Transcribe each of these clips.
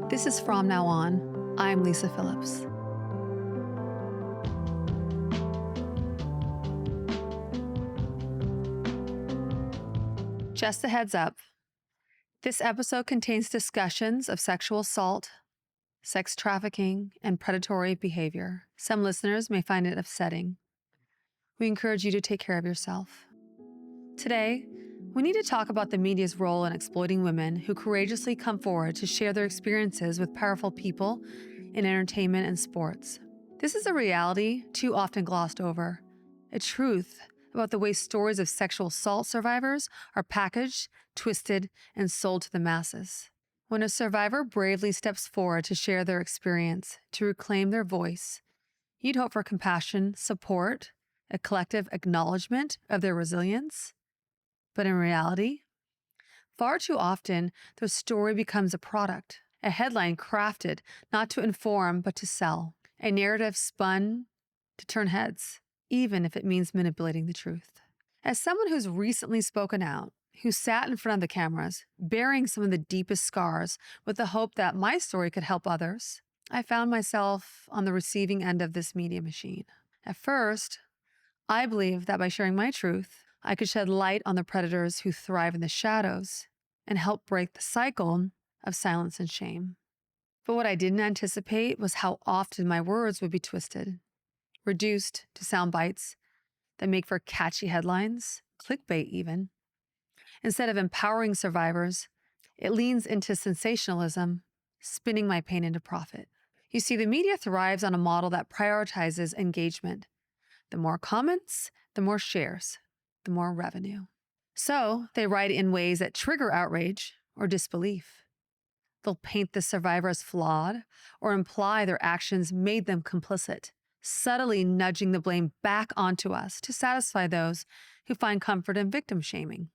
This is From Now On. I'm Lisa Phillips. Just a heads up, this episode contains discussions of sexual assault, sex trafficking, and predatory behavior. Some listeners may find it upsetting. We encourage you to take care of yourself. Today, we need to talk about the media's role in exploiting women who courageously come forward to share their experiences with powerful people in entertainment and sports. This is a reality too often glossed over, a truth about the way stories of sexual assault survivors are packaged, twisted, and sold to the masses. When a survivor bravely steps forward to share their experience, to reclaim their voice, you'd hope for compassion, support, a collective acknowledgement of their resilience. But in reality, far too often, their story becomes a product, a headline crafted not to inform but to sell, a narrative spun to turn heads, even if it means manipulating the truth. As someone who's recently spoken out, who sat in front of the cameras, bearing some of the deepest scars with the hope that my story could help others, I found myself on the receiving end of this media machine. At first, I believed that by sharing my truth, I could shed light on the predators who thrive in the shadows and help break the cycle of silence and shame. But what I didn't anticipate was how often my words would be twisted, reduced to sound bites that make for catchy headlines, clickbait even. Instead of empowering survivors, it leans into sensationalism, spinning my pain into profit. You see, the media thrives on a model that prioritizes engagement. The more comments, the more shares, the more revenue. So they write in ways that trigger outrage or disbelief. They'll paint the survivor as flawed or imply their actions made them complicit, subtly nudging the blame back onto us to satisfy those who find comfort in victim shaming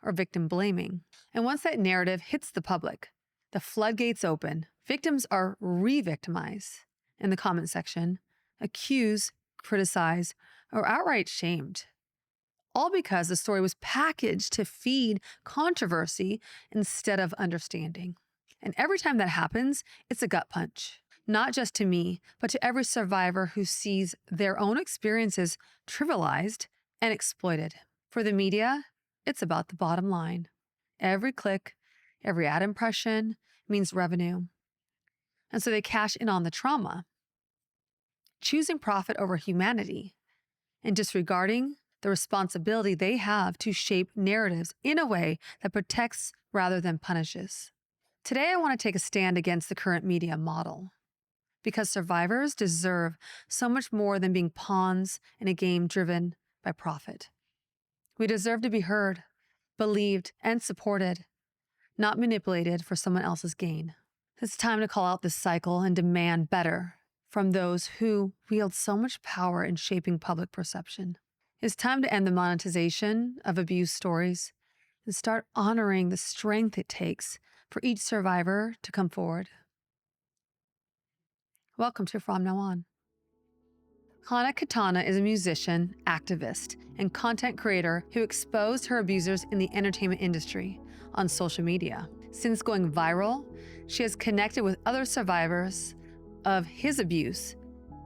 or victim blaming. And once that narrative hits the public, the floodgates open. Victims are re-victimized in the comment section, accused, criticized, or outright shamed. All because the story was packaged to feed controversy instead of understanding. And every time that happens, it's a gut punch. Not just to me, but to every survivor who sees their own experiences trivialized and exploited. For the media, it's about the bottom line. Every click, every ad impression means revenue. And so they cash in on the trauma, choosing profit over humanity and disregarding the responsibility they have to shape narratives in a way that protects rather than punishes. Today, I want to take a stand against the current media model, because survivors deserve so much more than being pawns in a game driven by profit. We deserve to be heard, believed, and supported, not manipulated for someone else's gain. It's time to call out this cycle and demand better from those who wield so much power in shaping public perception. It's time to end the monetization of abuse stories and start honoring the strength it takes for each survivor to come forward. Welcome to From Now On. Hana is a musician, activist, and content creator who exposed her abusers in the entertainment industry on social media. Since going viral, she has connected with other survivors of his abuse,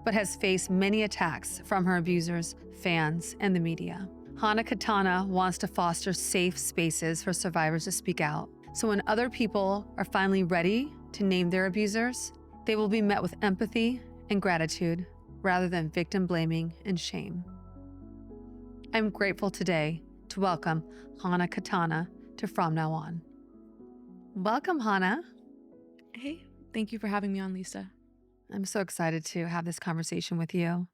but has faced many attacks from her abusers, fans, and the media. Hana wants to foster safe spaces for survivors to speak out, so when other people are finally ready to name their abusers, they will be met with empathy and gratitude rather than victim blaming and shame. I'm grateful today to welcome Hana to From Now On. Welcome, Hana. Hey, thank you for having me on, Lisa. I'm so excited to have this conversation with you.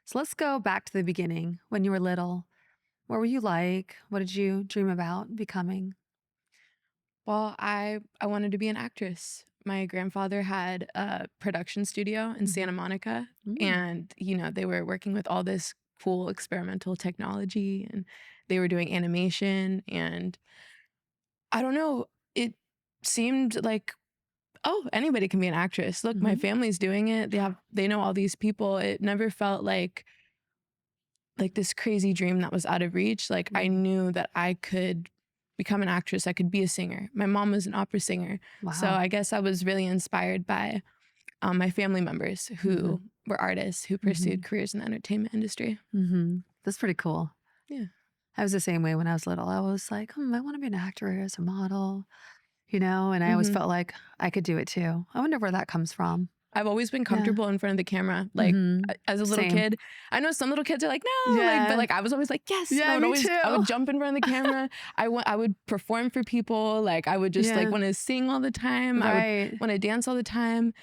So let's go back to the beginning. When you were little, what were you like? What did you dream about becoming? Well, I wanted to be an actress. My grandfather had a production studio in Santa Monica, and they were working with all this cool experimental technology, and they were doing animation, and I don't know, it seemed like, oh, anybody can be an actress. Look, my family's doing it. They know all these people. It never felt like this crazy dream that was out of reach. Like I knew that I could become an actress. I could be a singer. My mom was an opera singer. Wow. So I guess I was really inspired by my family members who were artists who pursued careers in the entertainment industry. That's pretty cool. Yeah. I was the same way when I was little. I was like, I want to be an actress or model, and I always felt like I could do it too. I wonder where that comes from. I've always been comfortable in front of the camera. Like as a little kid, I know some little kids are like, no, but I was always like, yes. Yeah, I would jump in front of the camera. I would perform for people. Like I would just like want to sing all the time. I would want to dance all the time.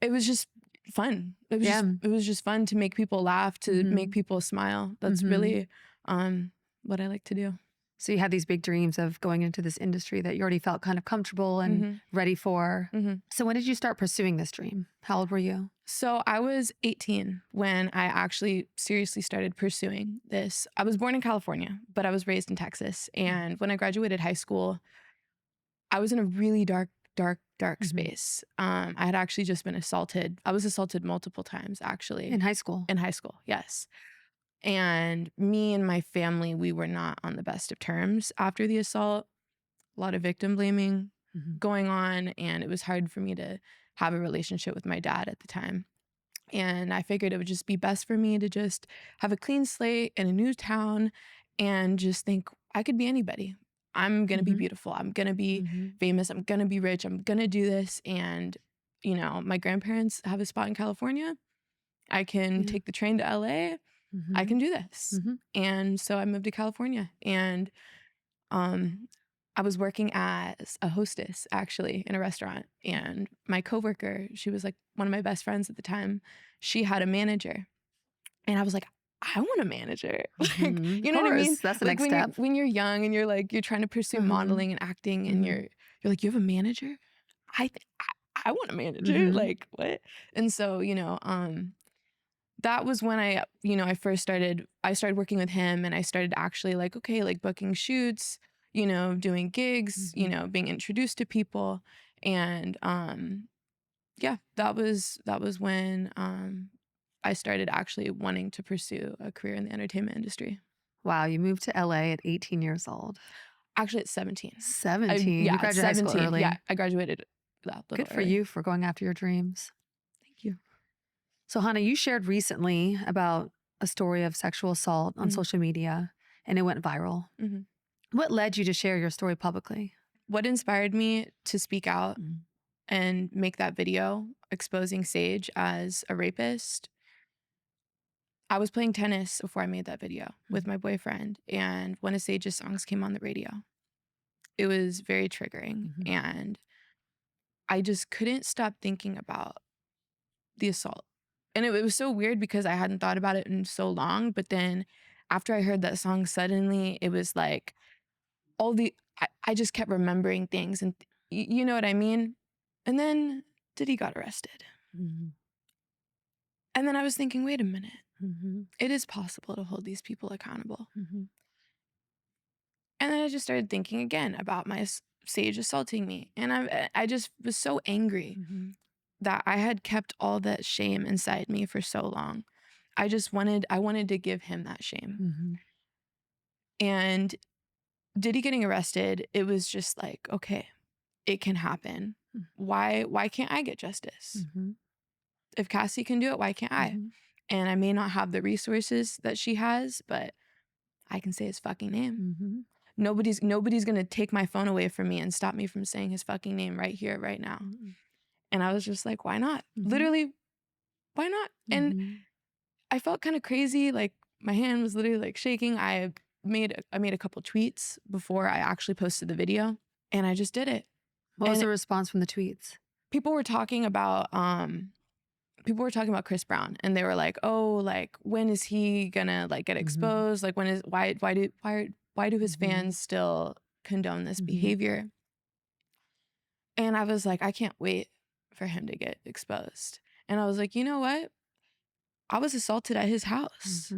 It was just fun. It was just fun to make people laugh, to make people smile. That's really what I like to do. So you had these big dreams of going into this industry that you already felt kind of comfortable and ready for. So when did you start pursuing this dream? How old were you? So I was 18 when I actually seriously started pursuing this. I was born in California, but I was raised in Texas. And when I graduated high school, I was in a really dark space. I had actually just been assaulted. I was assaulted multiple times, actually. In high school? In high school, yes. And me and my family, we were not on the best of terms after the assault. A lot of victim blaming going on. And it was hard for me to have a relationship with my dad at the time. And I figured it would just be best for me to just have a clean slate in a new town and just think I could be anybody. I'm going to be beautiful. I'm going to be famous. I'm going to be rich. I'm going to do this. And, my grandparents have a spot in California. I can take the train to LA. I can do this. And so I moved to California, and I was working as a hostess actually in a restaurant, and my coworker, she was like one of my best friends at the time. She had a manager, and I was like, I want a manager. Like, you know what I mean? That's the like next step. When you're young and you're trying to pursue modeling and acting, and you're like, you have a manager? I want a manager. Like what? And so, that was when I started working with him, and I started actually booking shoots, doing gigs, being introduced to people. And that was when I started actually wanting to pursue a career in the entertainment industry. Wow, you moved to LA at 18 years old. Actually, at 17. 17? You graduated high school early. Yeah, I graduated that little Good for early. you for going after your dreams. Thank you. So, Hana, you shared recently about a story of sexual assault on social media, and it went viral. What led you to share your story publicly? What inspired me to speak out and make that video exposing Sage as a rapist? I was playing tennis before I made that video with my boyfriend, and one of Sage's songs came on the radio. It was very triggering, and I just couldn't stop thinking about the assault. And it was so weird because I hadn't thought about it in so long, but then after I heard that song, suddenly it was like I just kept remembering things, and you know what I mean? And then Diddy got arrested. And then I was thinking, wait a minute. It is possible to hold these people accountable. And then I just started thinking again about my Sage assaulting me. And I just was so angry that I had kept all that shame inside me for so long. I wanted to give him that shame. And Diddy getting arrested, it was just like, okay, it can happen. Why can't I get justice? If Cassie can do it, why can't I? And I may not have the resources that she has, but I can say his fucking name. Nobody's gonna take my phone away from me and stop me from saying his fucking name right here, right now. And I was just like, why not? Literally, why not? And I felt kind of crazy. Like my hand was literally like shaking. I made a couple tweets before I actually posted the video, and I just did it. What was the response from the tweets? People were talking about Chris Brown, and they were like, oh, like when is he gonna like get exposed? Like why do his fans still condone this behavior? And I was like, I can't wait for him to get exposed. And I was like, you know what? I was assaulted at his house.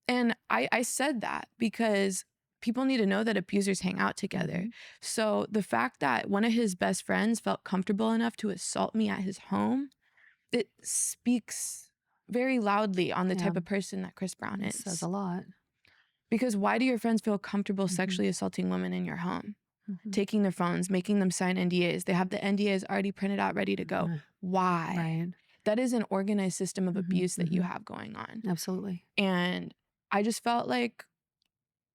And I said that because people need to know that abusers hang out together. So the fact that one of his best friends felt comfortable enough to assault me at his home, it speaks very loudly on the type of person that Chris Brown is. It says a lot. Because why do your friends feel comfortable sexually assaulting women in your home? taking their phones, making them sign NDAs. They have the NDAs already printed out, ready to go. Why? Right. That is an organized system of abuse that you have going on. Absolutely. And I just felt like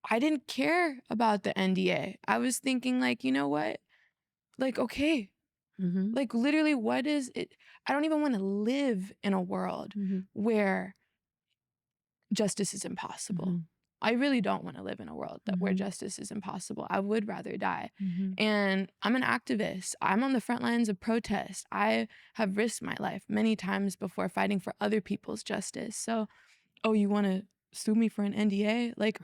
I didn't care about the NDA. I was thinking like, you know what? Like, okay, like literally what is it? I don't even want to live in a world where justice is impossible. I really don't want to live in a world where justice is impossible. I would rather die. And I'm an activist. I'm on the front lines of protest. I have risked my life many times before fighting for other people's justice. So, oh, you want to sue me for an NDA? Like,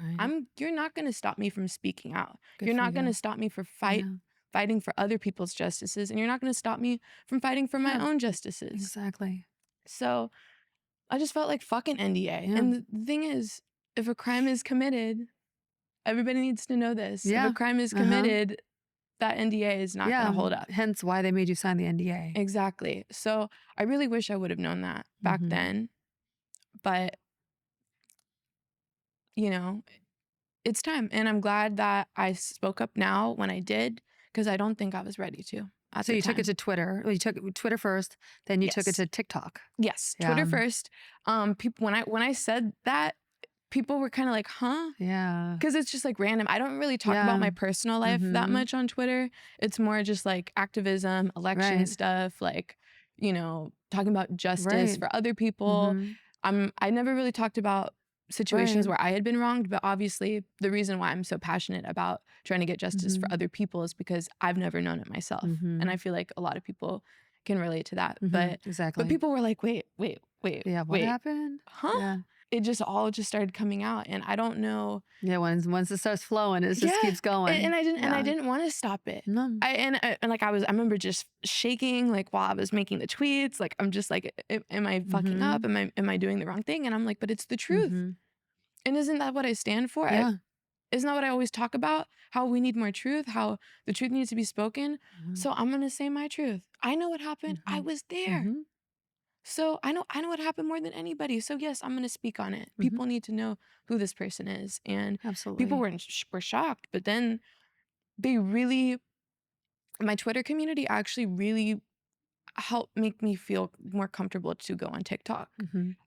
you're not going to stop me from speaking out. You're not going to stop me from fighting for other people's justices. And you're not going to stop me from fighting for my own justices. Exactly. So I just felt like fucking NDA. And the thing is, if a crime is committed, everybody needs to know this. If a crime is committed, that NDA is not going to hold up. Hence why they made you sign the NDA. Exactly. So I really wish I would have known that back then. But, you know, it's time. And I'm glad that I spoke up now when I did, because I don't think I was ready to. So you took it to Twitter. Well, you took Twitter first, then you took it to TikTok. Yes, Twitter first. People, when I said that, people were kind of like, huh? Yeah. Because it's just like random. I don't really talk about my personal life that much on Twitter. It's more just like activism, election stuff, like, you know, talking about justice for other people. I never really talked about situations where I had been wronged, but obviously the reason why I'm so passionate about trying to get justice for other people is because I've never known it myself. And I feel like a lot of people can relate to that. But people were like, wait. Yeah, what happened? Huh? Yeah. It just all started coming out, and I don't know. Yeah, once it starts flowing, it just keeps going. And I didn't want to stop it. No. I remember just shaking like while I was making the tweets. Like I'm just like, am I fucking up? Am I doing the wrong thing? And I'm like, but it's the truth. And isn't that what I stand for? Yeah. Isn't that what I always talk about? How we need more truth, how the truth needs to be spoken. So I'm going to say my truth. I know what happened. I was there. So I know what happened more than anybody. So yes, I'm going to speak on it. People need to know who this person is. And people were shocked, but then my Twitter community actually really helped make me feel more comfortable to go on TikTok.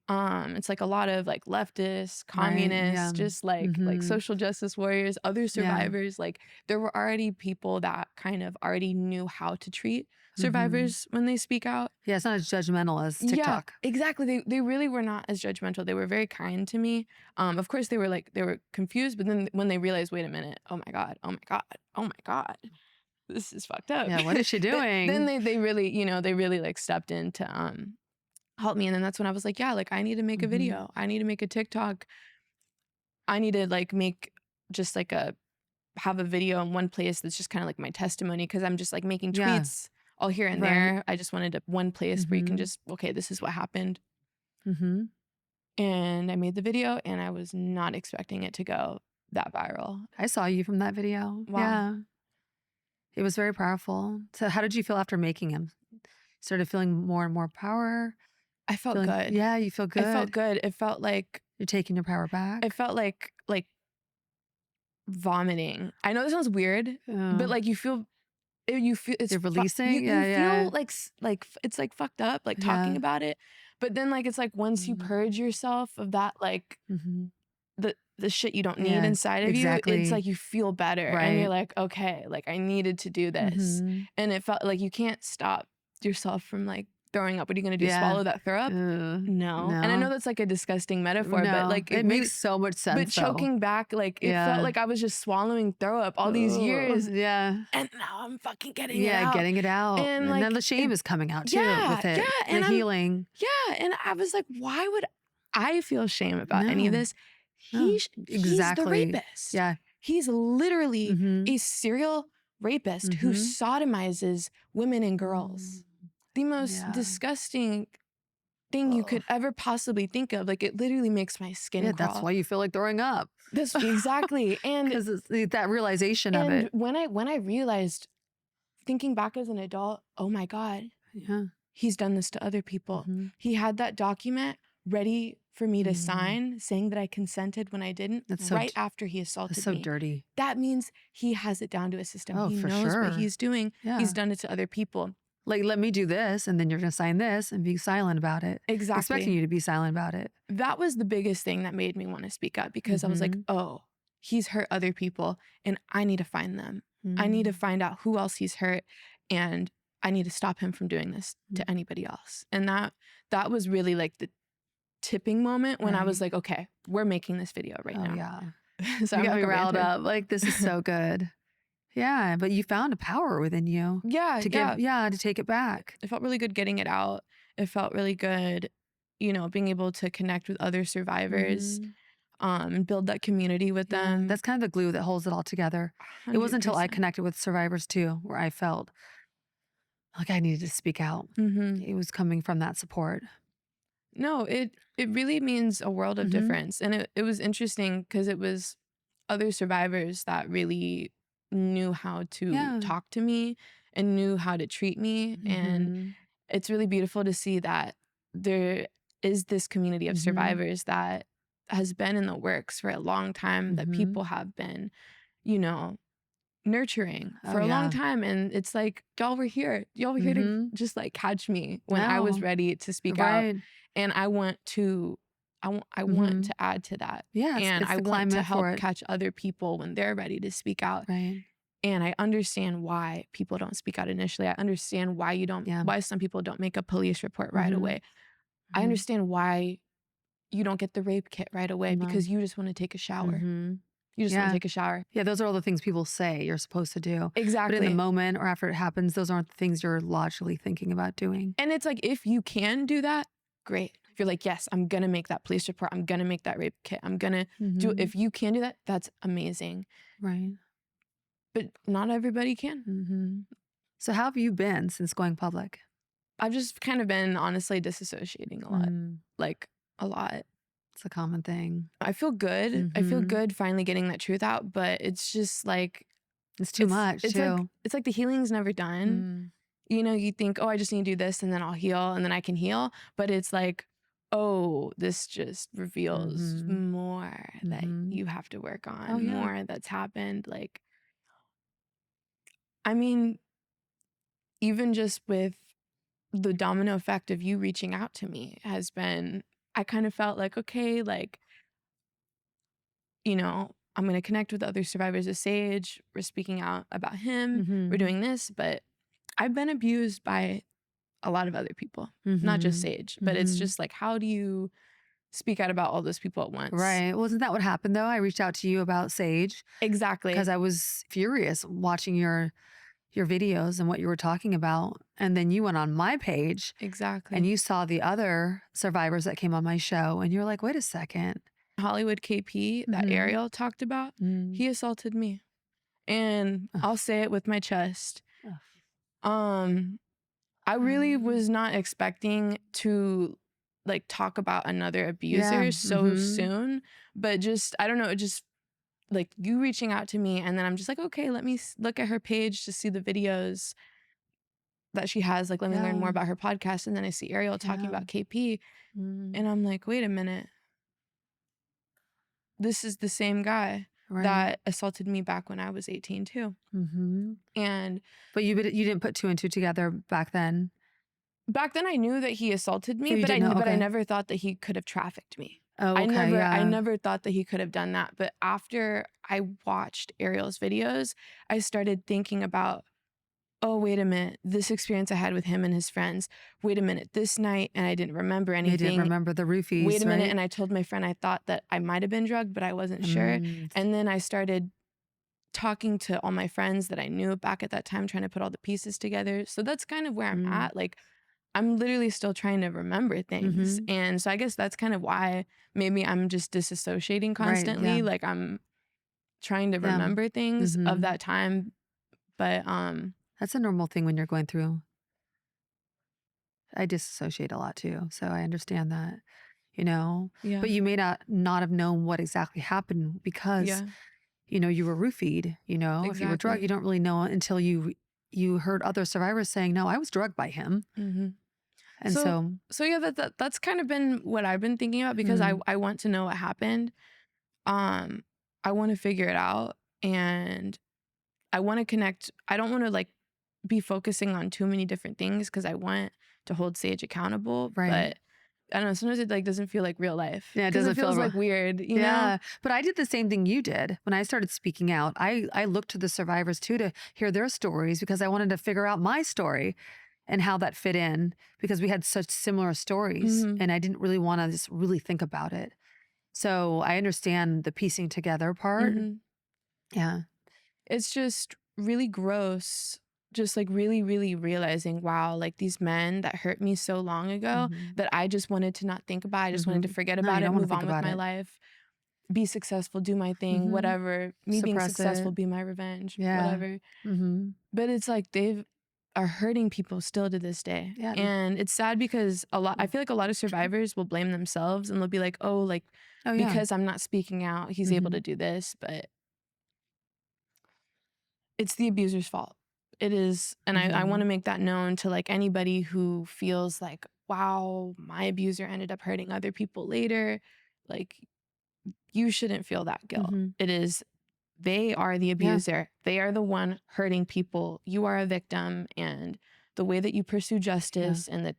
It's like a lot of like leftists, communists, just like social justice warriors, other survivors. Like there were already people that kind of already knew how to treat survivors when they speak out. Yeah, it's not as judgmental as TikTok. Yeah, exactly. They really were not as judgmental. They were very kind to me. Of course they were confused, but then when they realized, wait a minute, oh my God, this is fucked up. Yeah, what is she doing? then they really like stepped in to help me. And then that's when I was like, yeah, like I need to make a video. I need to make a TikTok. I need to like make just like have a video in one place that's just kind of like my testimony, because I'm just like making tweets all here and there. I just wanted one place where you can just, okay, this is what happened. And I made the video, and I was not expecting it to go that viral. I saw you from that video. Wow. Yeah. It was very powerful. So how did you feel after making him? Started feeling more and more power? I felt good. Yeah, you feel good? I felt good. It felt like you're taking your power back. It felt like vomiting. I know this sounds weird, but like you feel it's you're releasing. You feel like it's like fucked up, like talking about it. But then like it's like once you purge yourself of that like the shit you don't need inside of you, it's like you feel better, and you're like, okay, like I needed to do this, and it felt like you can't stop yourself from like throwing up. What are you gonna do? Swallow that throw up? No. And I know that's like a disgusting metaphor, but like it makes so much sense. But choking back, like it felt like I was just swallowing throw up all these years. Yeah. And now I'm fucking getting it out. Getting it out. And like, then the shame is coming out too with it. Yeah. And the healing. Yeah. And I was like, why would I feel shame about any of this? He's the rapist. Yeah. He's literally a serial rapist who sodomizes women and girls. The most disgusting thing you could ever possibly think of. Like it literally makes my skin crawl. That's why you feel like throwing up. That's exactly. And because it's that realization of it. When I realized, thinking back as an adult, oh my God, he's done this to other people. He had that document ready for me to sign saying that I consented when I didn't after he assaulted That's so me. dirty. That means he has it down to a system. Oh, he for knows sure. what he's doing. Yeah. He's done it to other people. Like, let me do this, and then you're going to sign this and be silent about it. Exactly. Expecting you to be silent about it. That was the biggest thing that made me want to speak up, because I was like, oh, he's hurt other people and I need to find them. I need to find out who else he's hurt, and I need to stop him from doing this to anybody else. And that was really like the tipping moment when I was like, okay, we're making this video now. Yeah. So you I'm got like me a riled ranter. up. Like, this is so good. Yeah, but you found a power within you. Yeah, to take it back. It felt really good getting it out. It felt really good, being able to connect with other survivors, build that community with them. That's kind of the glue that holds it all together. 100%. It wasn't until I connected with survivors too, where I felt like I needed to speak out. It was coming from that support. No, it really means a world of difference. And it was interesting because it was other survivors that really knew how to talk to me and knew how to treat me. And it's really beautiful to see that there is this community of survivors that has been in the works for a long time, that people have been, nurturing for a long time. And it's like, y'all were here. Y'all were here to just like catch me when I was ready to speak out. And I want to add to that. Yeah, and I want to help catch other people when they're ready to speak out. Right. And I understand why people don't speak out initially. I understand why why some people don't make a police report right away. I understand why you don't get the rape kit right away, because you just want to take a shower. You just want to take a shower. Yeah, those are all the things people say you're supposed to do. Exactly. But in the moment or after it happens, those aren't the things you're logically thinking about doing. And it's like, if you can do that, great. If you're like, yes, I'm going to make that police report, I'm going to make that rape kit, I'm going to do it. If you can do that, that's amazing. Right. But not everybody can. So how have you been since going public? I've just kind of been honestly disassociating a lot. Like a lot. It's a common thing. I feel good. I feel good finally getting that truth out, but it's just like, it's too much too. It's like the healing's never done. You think, oh, I just need to do this and then I'll heal and then I can heal. But it's like, oh, this just reveals more that you have to work on, more that's happened. Like, I mean, even just with the domino effect of you reaching out to me has been, I kind of felt like, okay, like, I'm going to connect with other survivors of Sage. We're speaking out about him. We're doing this, but I've been abused by a lot of other people, not just Sage, but it's just like, how do you speak out about all those people at once? Right. Wasn't that what happened though? I reached out to you about Sage. Exactly. Because I was furious watching your videos and what you were talking about. And then you went on my page. Exactly. And you saw the other survivors that came on my show. And you're like, wait a second. Hollywood KP that Ariel talked about, he assaulted me. And I'll say it with my chest. I really was not expecting to like talk about another abuser so soon, but just, I don't know, it just like you reaching out to me, and then I'm just like, okay, let me look at her page to see the videos that she has. Like, let me learn more about her podcast. And then I see Ariel talking about KP and I'm like, wait a minute. This is the same guy that assaulted me back when I was 18 too. But you didn't put two and two together back then. Back then I knew that he assaulted me, but I never thought that he could have trafficked me. Oh, okay, I never thought that he could have done that. But after I watched Ariel's videos, I started thinking about, oh, wait a minute, this experience I had with him and his friends. Wait a minute, this night, and I didn't remember anything. You didn't remember the roofies, wait a minute, and I told my friend I thought that I might have been drugged, but I wasn't sure. And then I started talking to all my friends that I knew back at that time, trying to put all the pieces together. So that's kind of where I'm at. Like, I'm literally still trying to remember things. And so I guess that's kind of why maybe I'm just disassociating constantly. Like, I'm trying to remember things of that time. But that's a normal thing when you're going through. I disassociate a lot too. So I understand that, but you may not have known what exactly happened because, you were roofied, if you were drugged, you don't really know until you heard other survivors saying, no, I was drugged by him. And So yeah, that's kind of been what I've been thinking about, because I want to know what happened. I want to figure it out, and I want to connect. I don't want to like be focusing on too many different things, because I want to hold Sage accountable. Right. But I don't know, sometimes it like doesn't feel like real life. Yeah, it because doesn't it feels feel like weird, you know? But I did the same thing you did. When I started speaking out, I looked to the survivors too to hear their stories, because I wanted to figure out my story and how that fit in, because we had such similar stories and I didn't really want to just really think about it. So I understand the piecing together part. Yeah. It's just really gross, just like really, really realizing, wow, like these men that hurt me so long ago that I just wanted to not think about. I just wanted to forget No, you about it, don't wanna move think on with about my it. life, be successful, do my thing, whatever. Me being Suppress successful it. be my revenge, Yeah. whatever. But it's like they are hurting people still to this day. Yeah. And it's sad, because I feel like a lot of survivors will blame themselves, and they'll be like, oh, like, Oh, yeah. because I'm not speaking out, he's able to do this. But it's the abuser's fault. It is. And I want to make that known to like anybody who feels like, wow, my abuser ended up hurting other people later. Like, you shouldn't feel that guilt. It is, they are the abuser. They are the one hurting people. You are a victim. And the way that you pursue justice and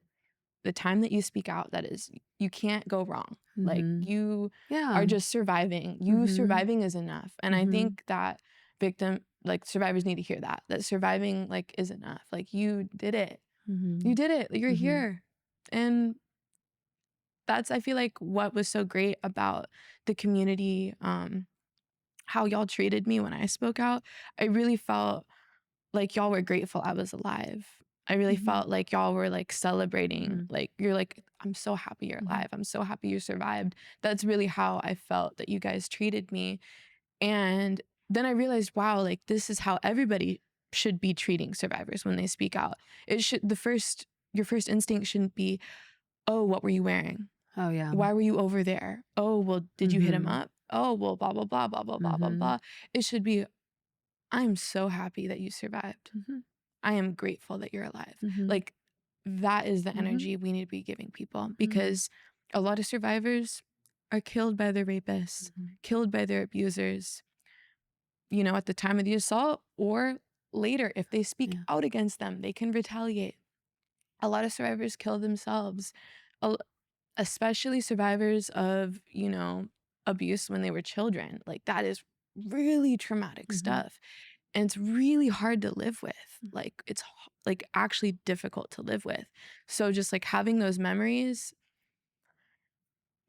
the time that you speak out, that is, you can't go wrong. Like, you are just surviving. You surviving is enough. And I think that survivors need to hear that surviving like is enough. Like, you did it. You did it. You're here. And that's, I feel like, what was so great about the community, how y'all treated me when I spoke out. I really felt like y'all were grateful I was alive. I really felt like y'all were like celebrating. Like, you're like, I'm so happy you're alive. I'm so happy you survived. That's really how I felt that you guys treated me. And then I realized, wow, like, this is how everybody should be treating survivors when they speak out. It should, your first instinct shouldn't be, oh, what were you wearing? Oh, yeah. Why were you over there? Oh, well, did you hit him up? Oh, well, blah, blah, blah, blah, blah, blah, blah, blah. It should be, I'm so happy that you survived. I am grateful that you're alive. Like, that is the energy we need to be giving people, because a lot of survivors are killed by their rapists, killed by their abusers, you know, at the time of the assault, or later. If they speak out against them, they can retaliate. A lot of survivors kill themselves, especially survivors of, you know, abuse when they were children. Like, that is really traumatic stuff. And it's really hard to live with. Like, it's like actually difficult to live with. So just like having those memories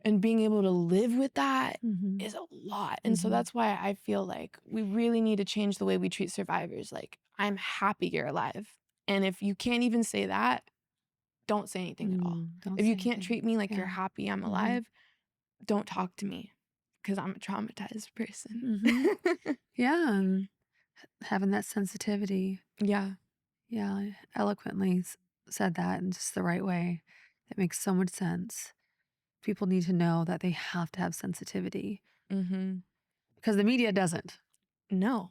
and being able to live with that is a lot. And so that's why I feel like we really need to change the way we treat survivors. Like, I'm happy you're alive. And if you can't even say that, don't say anything at all. If you can't treat me like you're happy I'm alive, don't talk to me, because I'm a traumatized person. Yeah. And having that sensitivity. Yeah. Yeah. Eloquently said that in just the right way. It makes so much sense. People need to know that they have to have sensitivity, because the media doesn't. No,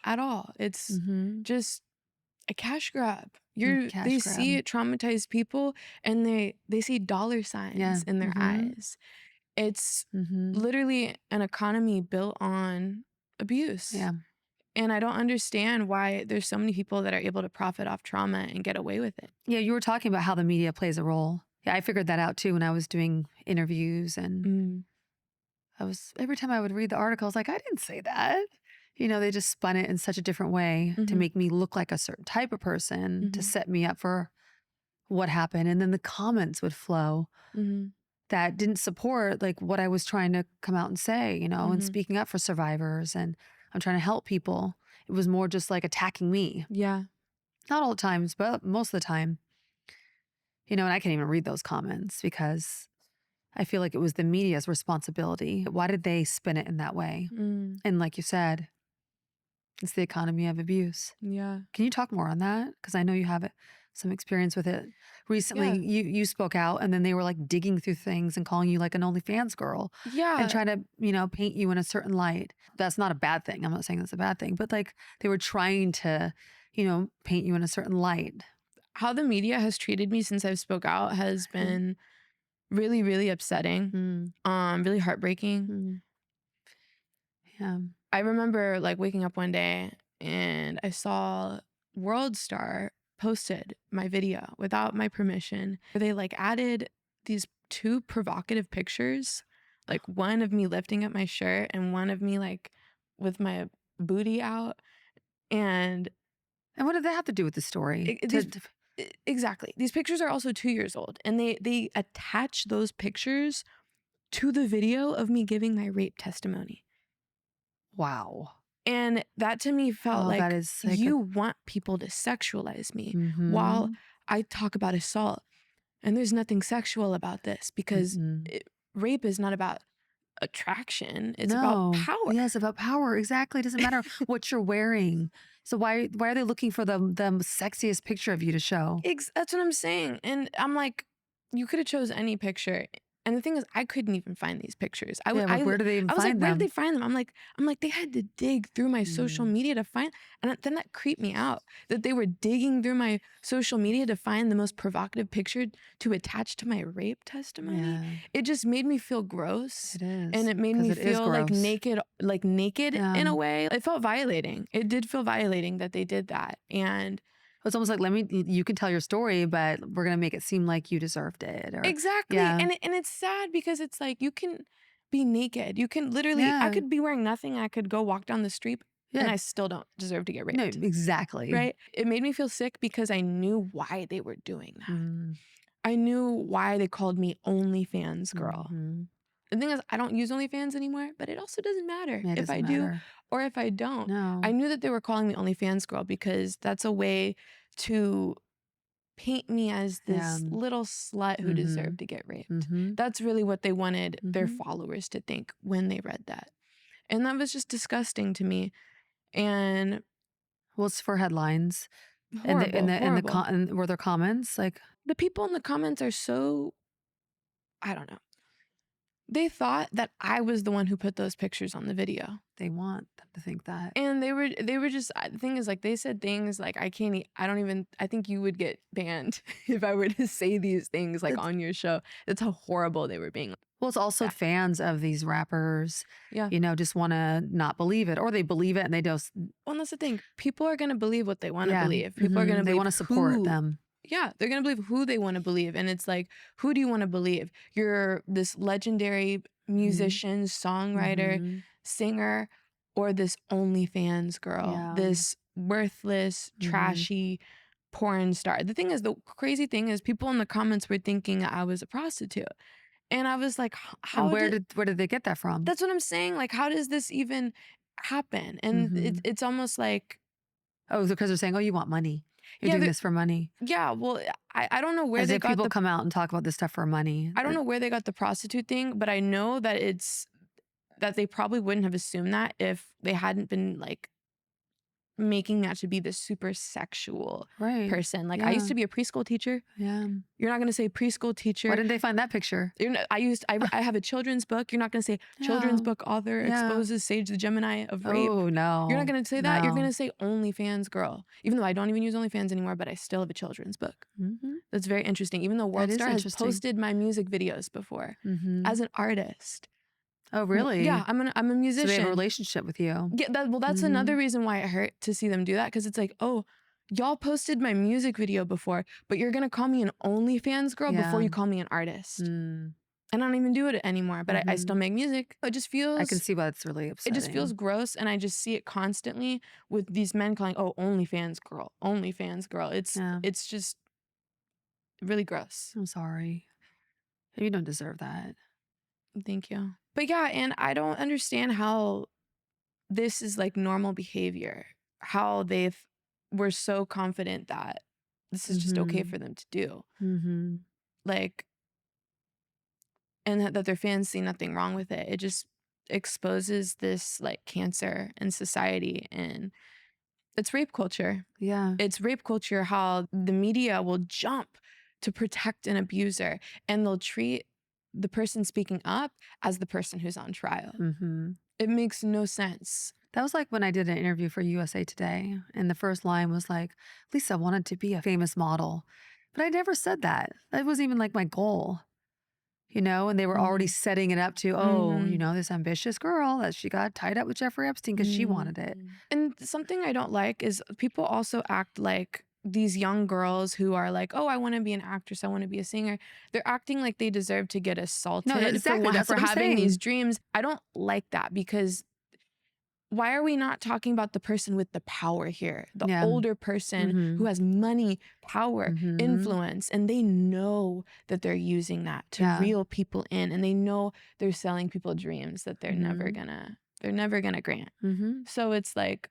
at all. It's just a cash grab. Cash They grab. see traumatized people, and they see dollar signs in their eyes. It's literally an economy built on abuse. Yeah. And I don't understand why there's so many people that are able to profit off trauma and get away with it. Yeah, you were talking about how the media plays a role. Yeah, I figured that out too when I was doing interviews, and every time I would read the article, I was like, I didn't say that. You know, they just spun it in such a different way to make me look like a certain type of person, to set me up for what happened. And then the comments would flow that didn't support like what I was trying to come out and say, you know, and speaking up for survivors, and I'm trying to help people. It was more just like attacking me. Yeah. Not all the times, but most of the time. You know, and I can't even read those comments, because I feel like it was the media's responsibility. Why did they spin it in that way? And like you said, it's the economy of abuse. Yeah. Can you talk more on that? Because I know you have some experience with it. Recently, you spoke out, and then they were like digging through things and calling you like an OnlyFans girl. Yeah. And trying to, you know, paint you in a certain light. That's not a bad thing. I'm not saying that's a bad thing, but like they were trying to, you know, paint you in a certain light. how the media has treated me since I've spoke out has been really, really upsetting. Really heartbreaking. Yeah. I remember like waking up one day and I saw World Star posted my video without my permission. They like added these 2 provocative pictures, like one of me lifting up my shirt and one of me like with my booty out. And what did that have to do with the story? exactly. These pictures are also 2 years old, and they attach those pictures to the video of me giving my rape testimony. Wow. And that to me felt like that is like you want people to sexualize me while Mhm. I talk about assault. And there's nothing sexual about this because rape is not about attraction. It's about power. Yes, about power. Exactly. It doesn't matter what you're wearing. So why are they looking for the sexiest picture of you to show? That's what I'm saying. And I'm like, you could have chose any picture. And the thing is, I couldn't even find these pictures. Where do they even I was like, find where them? did they find them? I'm like, they had to dig through my social media to find, and then that creeped me out that they were digging through my social media to find the most provocative picture to attach to my rape testimony. Yeah. It just made me feel gross. It is. And it made me feel like naked in a way. It felt violating. It did feel violating that they did that. And it's almost like, you can tell your story, but we're going to make it seem like you deserved it. Exactly. Yeah. And it's sad because it's like, you can be naked. You can literally, I could be wearing nothing. I could go walk down the street and I still don't deserve to get raped. No, exactly. Right? It made me feel sick because I knew why they were doing that. I knew why they called me OnlyFans girl. The thing is, I don't use OnlyFans anymore, but it also doesn't matter if I do or if I don't. No. I knew that they were calling me OnlyFans girl because that's a way to paint me as this little slut who deserved to get raped. That's really what they wanted their followers to think when they read that. And that was just disgusting to me. And well, it's for headlines. Horrible, and were there comments? Like, the people in the comments are so, I don't know. They thought that I was the one who put those pictures on the video. They want them to think that. And they were just, the thing is, like, they said things like, I think you would get banned if I were to say these things like on your show. That's how horrible they were being. Well, it's also fans of these rappers, yeah, just want to not believe it, or they believe it and they don't. Well, that's the thing. People are going to believe what they want to believe. People are going to they want to support them. Yeah, they're going to believe who they want to believe. And it's like, who do you want to believe? You're this legendary musician, songwriter, singer, or this OnlyFans girl, this worthless, trashy porn star. The thing is, the crazy thing is, people in the comments were thinking I was a prostitute. And I was like, how? And where did they get that from? That's what I'm saying. Like, how does this even happen? And it's almost like, oh, because they're saying, oh, you want money. You're doing this for money. Yeah, well, I don't know where As they if got people come out and talk about this stuff for money. I don't know where they got the prostitute thing, but I know that that they probably wouldn't have assumed that if they hadn't been like making that to be the super sexual person. Like, I used to be a preschool teacher. Yeah. You're not going to say preschool teacher. Why didn't they find that picture? I have a children's book. You're not going to say children's book author exposes Sage the Gemini of rape. Oh, no. You're not going to say that. You're going to say OnlyFans girl. Even though I don't even use OnlyFans anymore, but I still have a children's book. That's very interesting. Even though World Star has posted my music videos before as an artist. Oh, really? Yeah, I'm a musician. So they have a relationship with you. Yeah, that's another reason why it hurt to see them do that, because it's like, oh, y'all posted my music video before, but you're gonna call me an OnlyFans girl before you call me an artist. And I don't even do it anymore, but I still make music. It just feels, I can see why it's really upsetting. It just feels gross, and I just see it constantly with these men calling, oh, OnlyFans girl, OnlyFans girl. It's just really gross. I'm sorry. You don't deserve that. Thank you. But yeah, and I don't understand how this is like normal behavior, how were so confident that this is just okay for them to do. Like, and that their fans see nothing wrong with it. It just exposes this like cancer in society, and it's rape culture. Yeah. It's rape culture, how the media will jump to protect an abuser, and they'll treat the person speaking up as the person who's on trial. It makes no sense. That was like when I did an interview for USA Today, and the first line was like, Lisa wanted to be a famous model. But I never said that. That wasn't even like my goal, and they were already setting it up to, this ambitious girl that she got tied up with Jeffrey Epstein because she wanted it. And something I don't like is people also act like these young girls who are like, oh, I want to be an actress, I want to be a singer. They're acting like they deserve to get assaulted exactly. That's for what I'm having these saying. dreams. I don't like that, because why are we not talking about the person with the power here? The older person who has money, power, influence, and they know that they're using that to reel people in, and they know they're selling people dreams that they're never gonna grant. So it's like,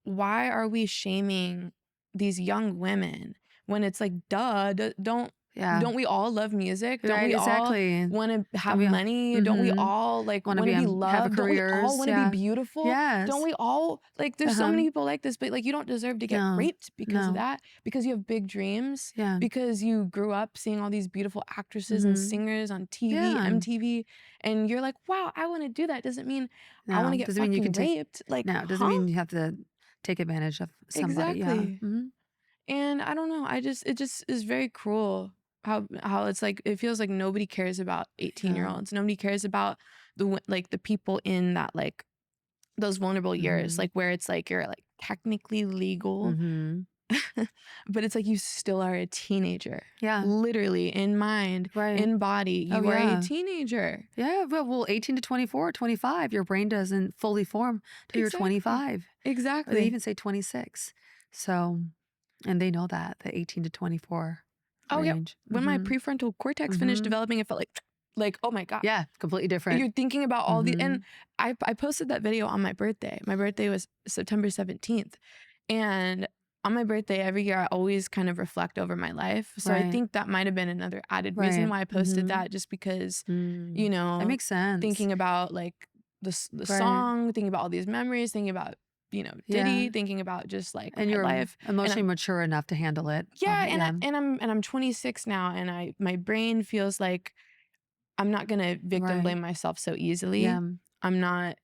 why are we shaming these young women when it's like, don't we all love music? Don't we all want to have money? Don't we all like want to be loved? Have Don't we all want to be beautiful? Yes. Don't we all like, there's so many people like this, but like, you don't deserve to get raped because of that, because you have big dreams, because you grew up seeing all these beautiful actresses and singers on TV, MTV, and you're like, wow, I want to do that. Doesn't mean I want to get fucking raped. Like, no, doesn't mean you have to take advantage of somebody. Exactly. And I don't know. It just is very cruel how it's like, it feels like nobody cares about 18-year-olds. Nobody cares about the people in that, like, those vulnerable years, like where it's like you're like technically legal, but it's like you still are a teenager. Literally, in mind, in body, you are a teenager. Well, 18 to 24, 25, your brain doesn't fully form till you're 25. Exactly. Or they even say 26. So, and they know that, the 18 to 24 range. When my prefrontal cortex finished developing, it felt like, oh my God. Yeah, completely different. You're thinking about all the, and I posted that video on my birthday. My birthday was September 17th. And on my birthday every year, I always kind of reflect over my life. So I think that might have been another added reason why I posted that, just because, that makes sense. Thinking about like the song, thinking about all these memories, thinking about, Diddy, thinking about just like and my you're life. emotionally mature enough to handle it. I'm 26 now, and my brain feels like I'm not gonna victim blame myself so easily. I'm not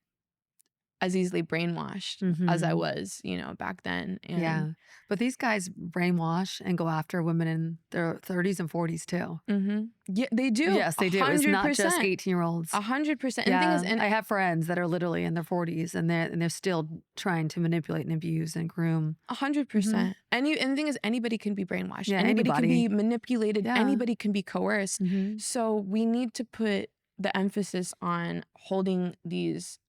as easily brainwashed as I was, back then. And but these guys brainwash and go after women in their 30s and 40s too. Yeah, they do. Yes, they do. It's not just 18-year-olds. 100%. And the thing is, and I have friends that are literally in their 40s, and they're still trying to manipulate and abuse and groom. 100%. And the thing is, anybody can be brainwashed. Anybody can be manipulated. Anybody can be coerced. So we need to put the emphasis on holding these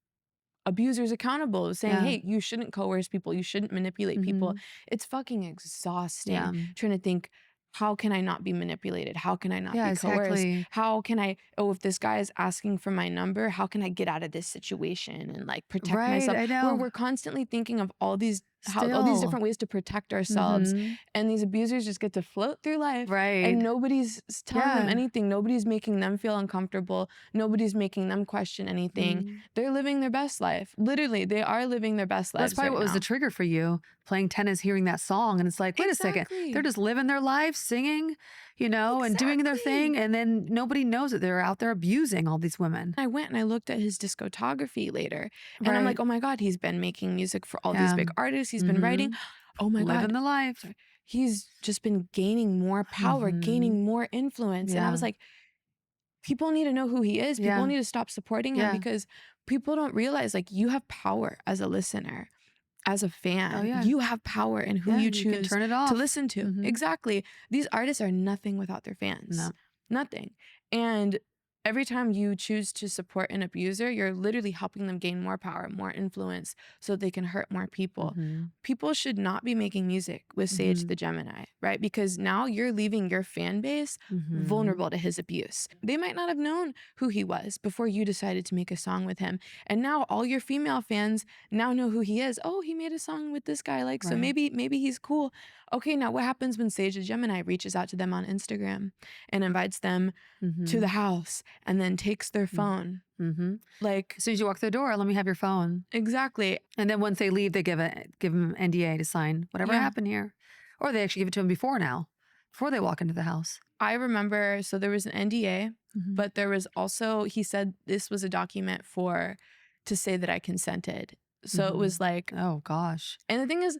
abusers accountable, saying, hey, you shouldn't coerce people, you shouldn't manipulate people. It's fucking exhausting trying to think, how can I not be manipulated? How can I not be coerced? How can I, if this guy is asking for my number, how can I get out of this situation and like protect myself? I know. We're constantly thinking of all these different ways to protect ourselves. And these abusers just get to float through life. And nobody's telling them anything. Nobody's making them feel uncomfortable. Nobody's making them question anything. They're living their best life. Literally, they are living their best lives. That's probably what was the trigger for you, playing tennis, hearing that song. And it's like, wait a second, they're just living their life, singing, and doing their thing. And then nobody knows that they're out there abusing all these women. I went and I looked at his discography later. And I'm like, oh my God, he's been making music for all these big artists. He's been writing. Oh my God. Living the life. He's just been gaining more power, gaining more influence. And I was like, people need to know who he is. People need to stop supporting him, because people don't realize, like, you have power as a listener, as a fan. You have power in who you choose can turn it off. to listen to. Exactly. These artists are nothing without their fans. Nothing. And every time you choose to support an abuser, you're literally helping them gain more power, more influence, so they can hurt more people. People should not be making music with Sage the Gemini, right? Because now you're leaving your fan base vulnerable to his abuse. They might not have known who he was before you decided to make a song with him. And now all your female fans now know who he is. Oh, he made a song with this guy, like, so maybe he's cool. Okay, now what happens when Sage the Gemini reaches out to them on Instagram and invites them to the house and then takes their phone? Like, as soon as you walk through the door, let me have your phone. Exactly. And then once they leave, they give them NDA to sign whatever happened here. Or they actually give it to them before they walk into the house. I remember, so there was an NDA, but there was also, he said this was a document for to say that I consented. So it was like, oh gosh. and the thing is,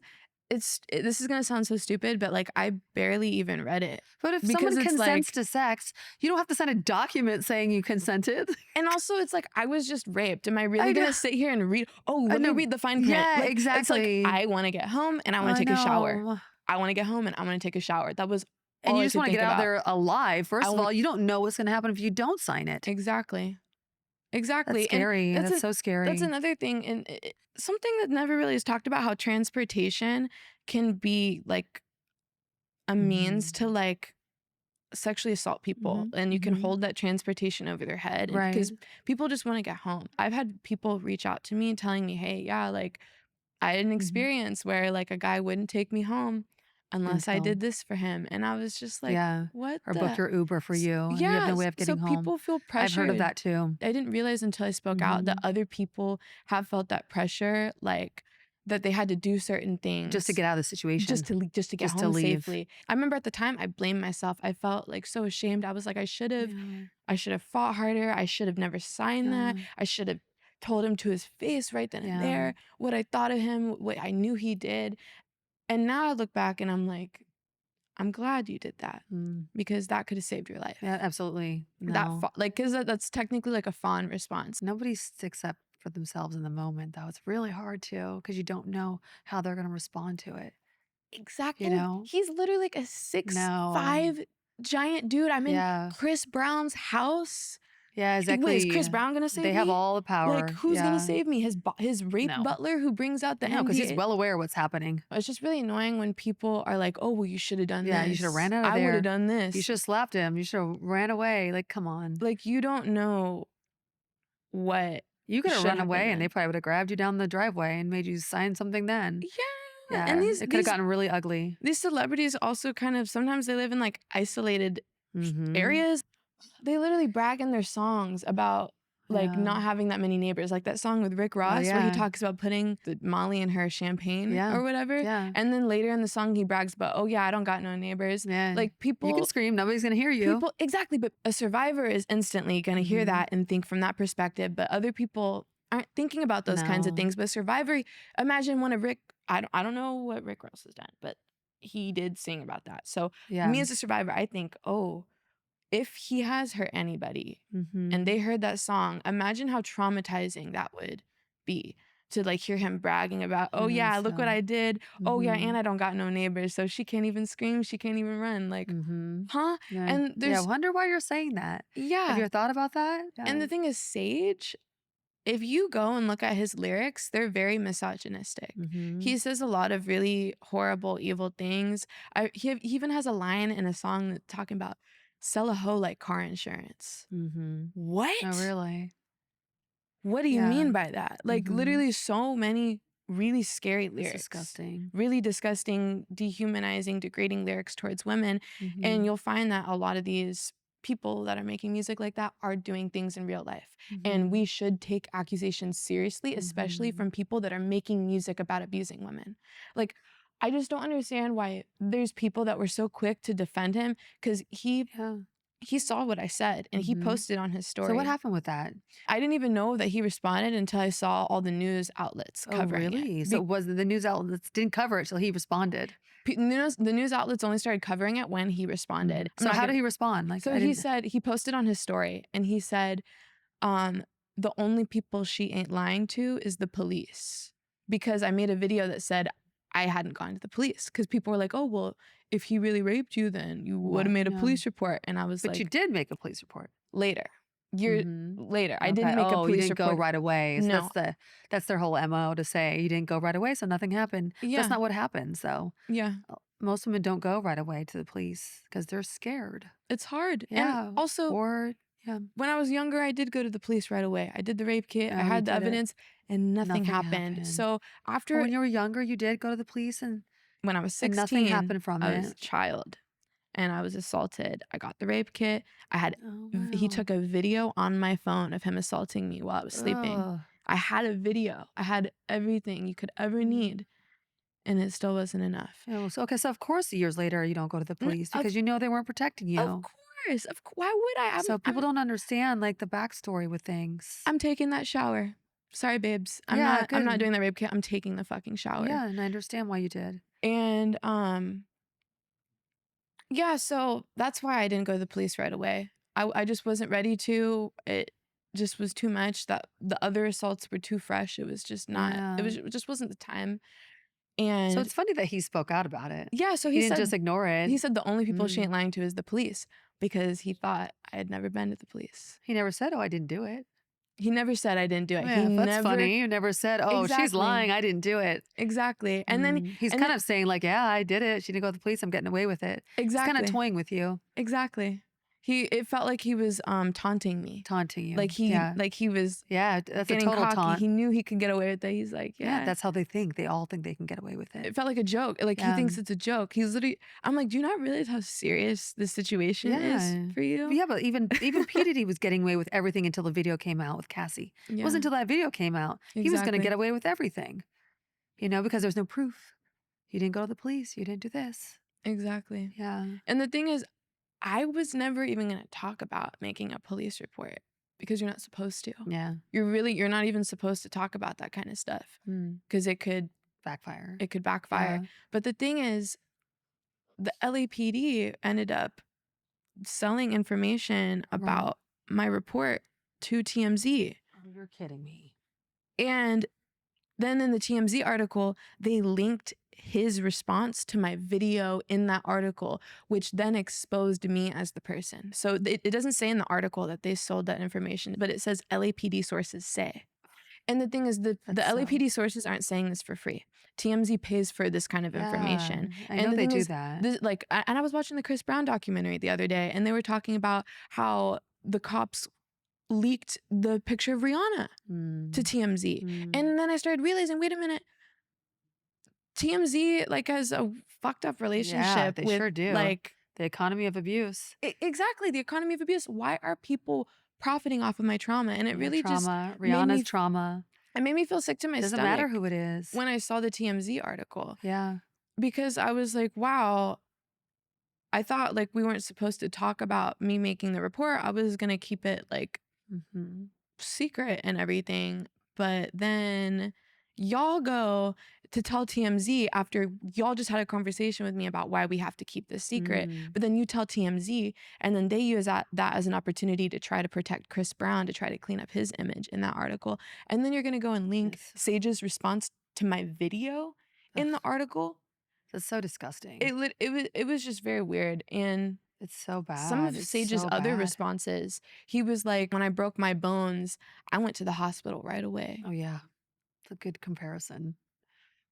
this is gonna sound so stupid, but like I barely even read it. But if Because someone it's consents like- to sex, you don't have to sign a document saying you consented. And also, it's like, I was just raped. Am I really I know. gonna sit here and read? Oh, let me know. read the fine print. Yeah, Like, exactly. It's like, I want to get home and I want to take a shower. know. I want to get home and I want to take a shower. That was And all you I just could want to think get out about. there alive. First of want- all, you don't know what's going to happen if you don't sign it. Exactly. That's And scary. That's so scary. That's another thing. And something that never really is talked about, how transportation can be like a means to like sexually assault people, and you can hold that transportation over their head, Right. because people just want to get home. I've had people reach out to me telling me, hey, yeah, like I had an experience where like a guy wouldn't take me home unless I did this for him, and I was just like, Yeah. what? Or book your Uber for you. And you have no way of getting so home. people feel pressured. I've heard of that too. I didn't realize until I spoke out that other people have felt that pressure, like that they had to do certain things Just to get out of the situation. just to get Just to home leave. safely. I remember at the time I blamed myself. I felt like so ashamed. I was like, I should have fought harder. I should have never signed that. I should have told him to his face right then and there what I thought of him, what I knew he did. And now I look back and I'm like, I'm glad you did that, because that could have saved your life. Yeah, absolutely. No. Because that's technically like a fawn response. Nobody sticks up for themselves in the moment, though. It's really hard to, because you don't know how they're going to respond to it. Exactly. You know? He's literally like a 6'5" giant dude. I'm in Chris Brown's house. Yeah, exactly. Wait, is Chris Brown gonna save me? They have all the power. Like, who's gonna save me? His rape butler who brings out the No, because NDA? he's well aware of what's happening. It's just really annoying when people are like, oh, well, you should have done this. Yeah, you should have ran out of there. I would have done this. You should have slapped him. You should have ran away. Like, come on. Like, you don't know what You could have should run have away been and they probably would have grabbed you down the driveway and made you sign something then. Yeah. And it could have gotten really ugly. These celebrities also kind of, sometimes they live in like isolated areas. They literally brag in their songs about like not having that many neighbors. Like that song with Rick Ross where he talks about putting the Molly in her champagne or whatever. Yeah. And then later in the song he brags about, oh yeah, I don't got no neighbors. Yeah. Like people, you can scream, nobody's gonna hear you. Exactly, but a survivor is instantly gonna hear that and think from that perspective. But other people aren't thinking about those kinds of things. But survivor, imagine one of Rick, I don't know what Rick Ross has done, but he did sing about that. So me as a survivor, I think, oh, if he has hurt anybody and they heard that song, imagine how traumatizing that would be to like hear him bragging about, oh yeah, look what I did. Oh yeah, and I don't got no neighbors, so she can't even scream, she can't even run. Like, huh? Yeah. And there's, I wonder why you're saying that. Have you ever thought about that? And the thing is, Sage, if you go and look at his lyrics, they're very misogynistic. He says a lot of really horrible, evil things. He even has a line in a song that's talking about sell a hoe like car insurance. What? Oh, really? What do you mean by that? Like literally so many really scary lyrics. It's disgusting. Really disgusting, dehumanizing, degrading lyrics towards women. And you'll find that a lot of these people that are making music like that are doing things in real life. And we should take accusations seriously, especially from people that are making music about abusing women. Like, I just don't understand why there's people that were so quick to defend him, because he saw what I said and he posted on his story. So what happened with that? I didn't even know that he responded until I saw all the news outlets covering it. Really? So the news outlets didn't cover it till he responded. The news outlets only started covering it when he responded. So how did he respond? Like, so he said, he posted on his story and he said, the only people she ain't lying to is the police, because I made a video that said I hadn't gone to the police, because people were like, oh, well, if he really raped you, then you would have made a police report. And I was like, but you did make a police report later. Later. I didn't make a police you didn't report. go right away. So No. that's their whole MO, to say you didn't go right away, so nothing happened. Yeah. That's not what happens, though. Yeah. Most women don't go right away to the police because they're scared. It's hard. Yeah. And also, when I was younger, I did go to the police right away. I did the rape kit. I had the evidence and nothing happened. So after... when you were younger, you did go to the police, and when I was 16, nothing happened from I it. was a child and I was assaulted. I got the rape kit. He took a video on my phone of him assaulting me while I was sleeping. Ugh. I had a video. I had everything you could ever need. And it still wasn't enough. Oh, so of course, years later, you don't go to the police because you know they weren't protecting you. Of course. Why would I? So people don't understand like the backstory with things. I'm taking that shower. sorry, babes. I'm Yeah, not good. doing that rape kit. I'm taking the fucking shower. Yeah, and I understand why you did. And yeah, so that's why I didn't go to the police right away. I just wasn't ready to. It just was too much. That the other assaults were too fresh. It was just not. Yeah. It just wasn't the time. So And it's funny that he spoke out about it. yeah, so He he didn't said just ignore it. he said the only people she ain't lying to is the police, because he thought I had never been to the police. He never said, "Oh, I didn't do it." He never said I didn't do it. Yeah, He that's never funny. You never said, "Oh, she's Exactly. lying. I didn't do it." Exactly. And then He's kind of saying like, "Yeah, I did it. She didn't go to the police. I'm getting away with it." He's kind exactly. of toying with you, Exactly. It felt like he was taunting me. taunting you. Like he was yeah, that's a getting total cocky. taunt. He knew he could get away with it. He's like, Yeah, that's how they think. They all think they can get away with it. It felt like a joke. Like he thinks it's a joke. He's literally. I'm like, do you not realize how serious this situation is for you? Yeah, but even P. Diddy was getting away with everything until the video came out with Cassie. It wasn't until that video came out. He was going to Exactly. get away with everything, because there's no proof. You didn't go to the police. You didn't do this. Exactly. Yeah. And the thing is, I was never even going to talk about making a police report, because you're not supposed to. Yeah. You're not even supposed to talk about that kind of stuff, because it could backfire. It could backfire. Yeah. But the thing is, the LAPD ended up selling information about my report to TMZ. Oh, you're kidding me. And then in the TMZ article, they linked his response to my video in that article, which then exposed me as the person. So it doesn't say in the article that they sold that information, but it says LAPD sources say. And the thing is, the LAPD sources aren't saying this for free. TMZ pays for this kind of information. I know they do that. And I was watching the Chris Brown documentary the other day, and they were talking about how the cops leaked the picture of Rihanna to TMZ. And then I started realizing, wait a minute, TMZ has a fucked up relationship they with sure do. The economy of abuse. Exactly, the economy of abuse. Why are people profiting off of my trauma? And it really Rihanna's trauma. It made me feel sick to my stomach. Doesn't matter who it is. When I saw the TMZ article. Yeah. Because I was like, wow, I thought we weren't supposed to talk about me making the report. I was going to keep it secret and everything. But then y'all go to tell TMZ after y'all just had a conversation with me about why we have to keep this secret. But then you tell TMZ, and then they use that as an opportunity to try to protect Chris Brown, to try to clean up his image in that article. And then you're going to go and link Sage's response to my video in the article. That's so disgusting. It was just very weird. And it's so bad. Some of Sage's other responses, he was like, when I broke my bones, I went to the hospital right away. Oh, yeah. It's a good comparison.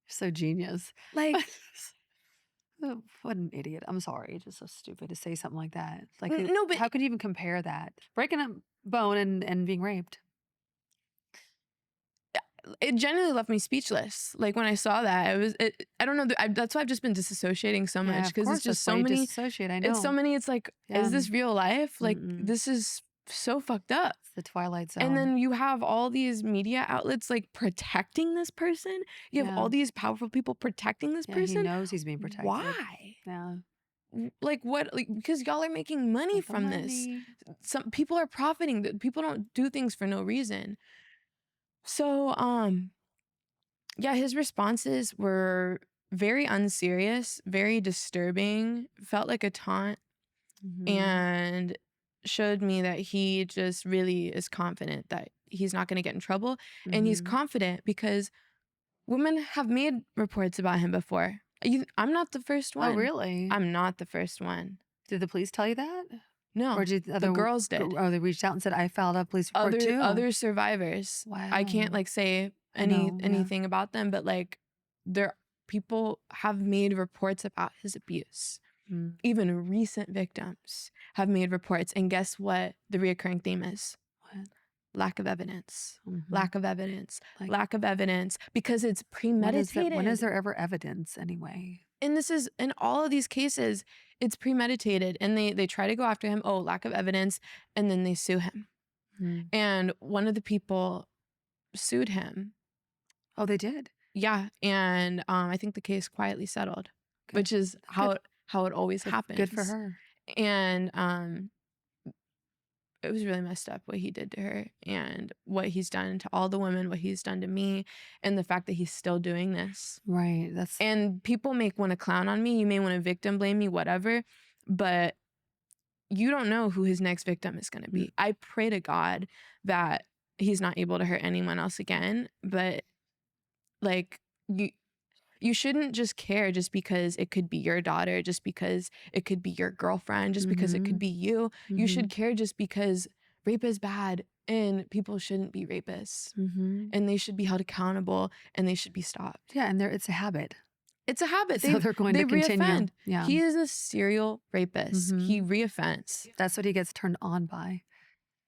You're so genius. What an idiot. I'm sorry. Just so stupid to say something like that. No, but how could you even compare that? Breaking a bone and being raped. It genuinely left me speechless. When I saw that, I don't know. That's why I've just been disassociating so much, because it's just so many. Dissociate, I know. It's so many. It's is this real life? This is so fucked up. It's the Twilight Zone. And then you have all these media outlets protecting this person. You have all these powerful people protecting this person. He knows he's being protected. Why? Yeah. What? Because y'all are making money from this. Some people are profiting. People don't do things for no reason. So, yeah, his responses were very unserious, very disturbing, felt like a taunt, and showed me that he just really is confident that he's not going to get in trouble. And he's confident because women have made reports about him before. I'm not the first one. Oh, really? I'm not the first one. Did the police tell you that? No, or did the girls did. Oh, they reached out and said, I filed a police report too? Other survivors. Wow. I can't say anything about them, but people have made reports about his abuse. Even recent victims have made reports. And guess what the reoccurring theme is? What? Lack of evidence. Lack of evidence. Lack of evidence. Because it's premeditated. When is there ever evidence anyway? And this is, in all of these cases, it's premeditated. And they try to go after him. Oh, lack of evidence. And then they sue him. And one of the people sued him. Oh, they did? Yeah. And I think the case quietly settled, which is how it always happens. Good for her. And it was really messed up what he did to her and what he's done to all the women, what he's done to me, and the fact that he's still doing this. Right. And people may want to clown on me. You may want to victim blame me, whatever, but you don't know who his next victim is going to be. I pray to God that he's not able to hurt anyone else again, but like you shouldn't just care just because it could be your daughter, just because it could be your girlfriend, just because it could be you. You should care just because rape is bad and people shouldn't be rapists and they should be held accountable and they should be stopped. Yeah, and it's a habit. It's a habit. So they're going to continue. Reoffend. Yeah. He is a serial rapist. He reoffends. That's what he gets turned on by.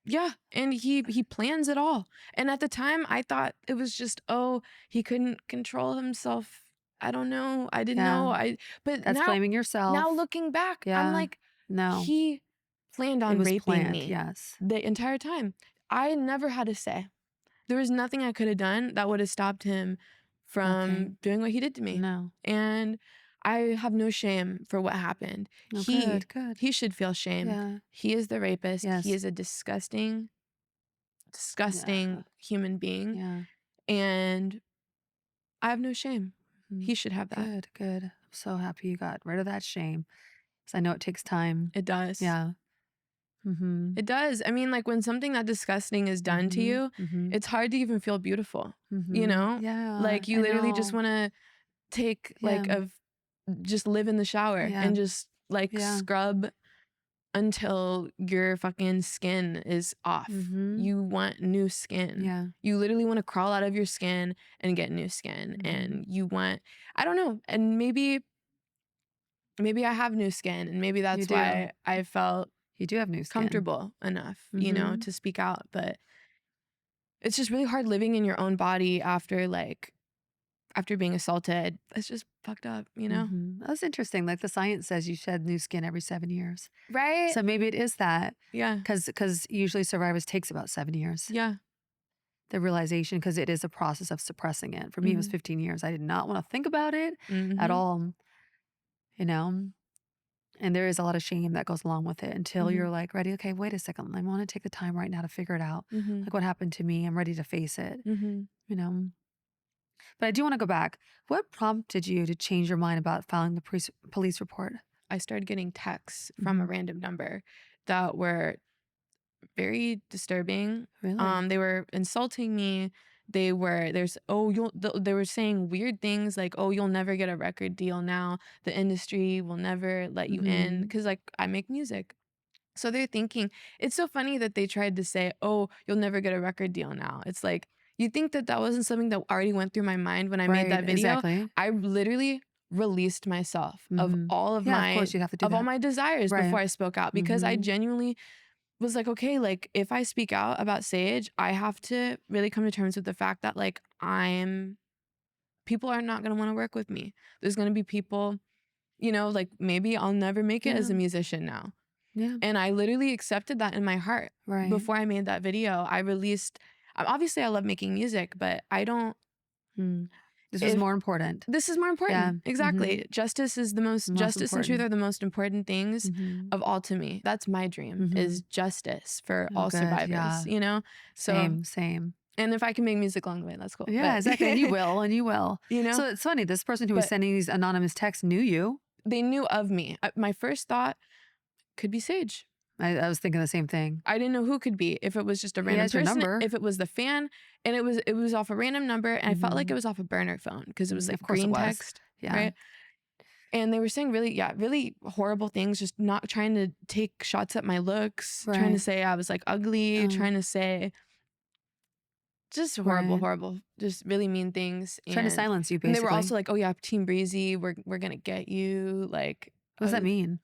Yeah, and he plans it all. And at the time, I thought it was just, oh, he couldn't control himself. I don't know. I didn't know. But that's now, blaming yourself. Now looking back, I'm like, no, he planned on raping me. Yes, the entire time. I never had a say. There was nothing I could have done that would have stopped him from doing what he did to me. No, and I have no shame for what happened. Oh, good. He should feel shame. Yeah. He is the rapist. Yes. He is a disgusting human being. Yeah. And I have no shame. He should have that. Good. I'm so happy you got rid of that shame. Because I know it takes time. It does. Yeah. It does. I mean, like when something that disgusting is done to you, it's hard to even feel beautiful. You know? Yeah. Like you literally just want to take just live in the shower and just like scrub until your fucking skin is off. You want new skin. Yeah. You literally want to crawl out of your skin and get new skin. And you want, I don't know, and maybe I have new skin, and maybe that's why I felt you do have new skin. Comfortable enough, you know, to speak out. But it's just really hard living in your own body after being assaulted. It's just fucked up, you know? That's interesting. Like the science says you shed new skin every 7 years. Right. So maybe it is that. Yeah. Because usually survivors takes about 7 years. Yeah. The realization, because it is a process of suppressing it. For me, it was 15 years. I did not want to think about it at all, you know? And there is a lot of shame that goes along with it until you're like, ready, okay, wait a second. I want to take the time right now to figure it out. Like what happened to me. I'm ready to face it, you know? But I do want to go back. What prompted you to change your mind about filing the police report? I started getting texts from a random number that were very disturbing. Really? They were insulting me. They were saying weird things like, oh, you'll never get a record deal now. The industry will never let you in, because like I make music. So they're thinking, it's so funny that they tried to say, oh, you'll never get a record deal now. It's like, you think that wasn't something that already went through my mind when I made that video? Exactly. I literally released myself of all of of course you'd have to do that. all my desires before I spoke out, because I genuinely was like, okay, like if I speak out about Sage, I have to really come to terms with the fact that like people are not going to want to work with me. There's going to be people, you know, like maybe I'll never make it as a musician now. Yeah. And I literally accepted that in my heart. Right. Before I made that video, I released, obviously I love making music, but I don't. This is more important. This is more important. Yeah. Exactly. Justice is the most justice and truth important. are the most important things of all to me. That's my dream, is justice for all survivors, you know? So Same. And if I can make music along the way, that's cool. Yeah, exactly. And you will. You know? So it's funny. This person who was sending these anonymous texts knew you. They knew of me. My first thought could be Sage. I was thinking the same thing. I didn't know who could be. If it was just a random person, number. If it was the fan, and it was off a random number, and I felt like it was off a burner phone because it was like green text, right? And they were saying really horrible things, just not trying to take shots at my looks, trying to say I was like ugly, trying to say just horrible, just really mean things, trying to silence you. Basically, and they were also like, "Oh yeah, Team Breezy, we're gonna get you." Like, what does that mean?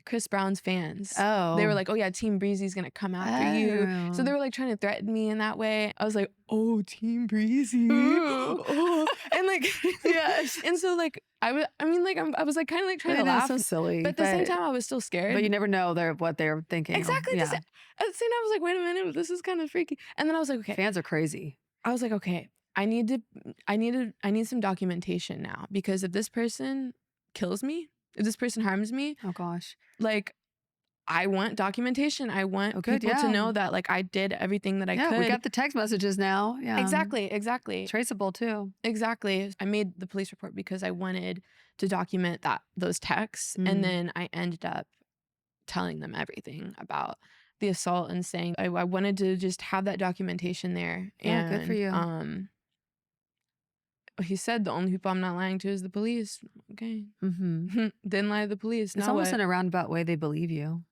Chris Brown's fans. Oh. They were like, oh yeah, Team Breezy's gonna come after you. So they were like trying to threaten me in that way. I was like, oh, Team Breezy. Oh. And like, yes. And so like, I was like kind of like trying to laugh. So silly. But at the same time, I was still scared. But you never know what they're thinking. Exactly. Yeah. At the same time, I was like, wait a minute, this is kind of freaky. And then I was like, okay. Fans are crazy. I was like, okay, I need some documentation now, because if this person kills me, if this person harms me, oh gosh, like I want documentation. I want good, people to yeah. know that like I did everything that I Yeah, could. we got the text messages now. Yeah. Exactly. Traceable too. Exactly. I made the police report because I wanted to document those texts. And then I ended up telling them everything about the assault and saying I wanted to just have that documentation there. Yeah, good for you. He said the only people I'm not lying to is the police. Okay. Didn't lie to the police. It's Now almost what? in a roundabout way they believe you.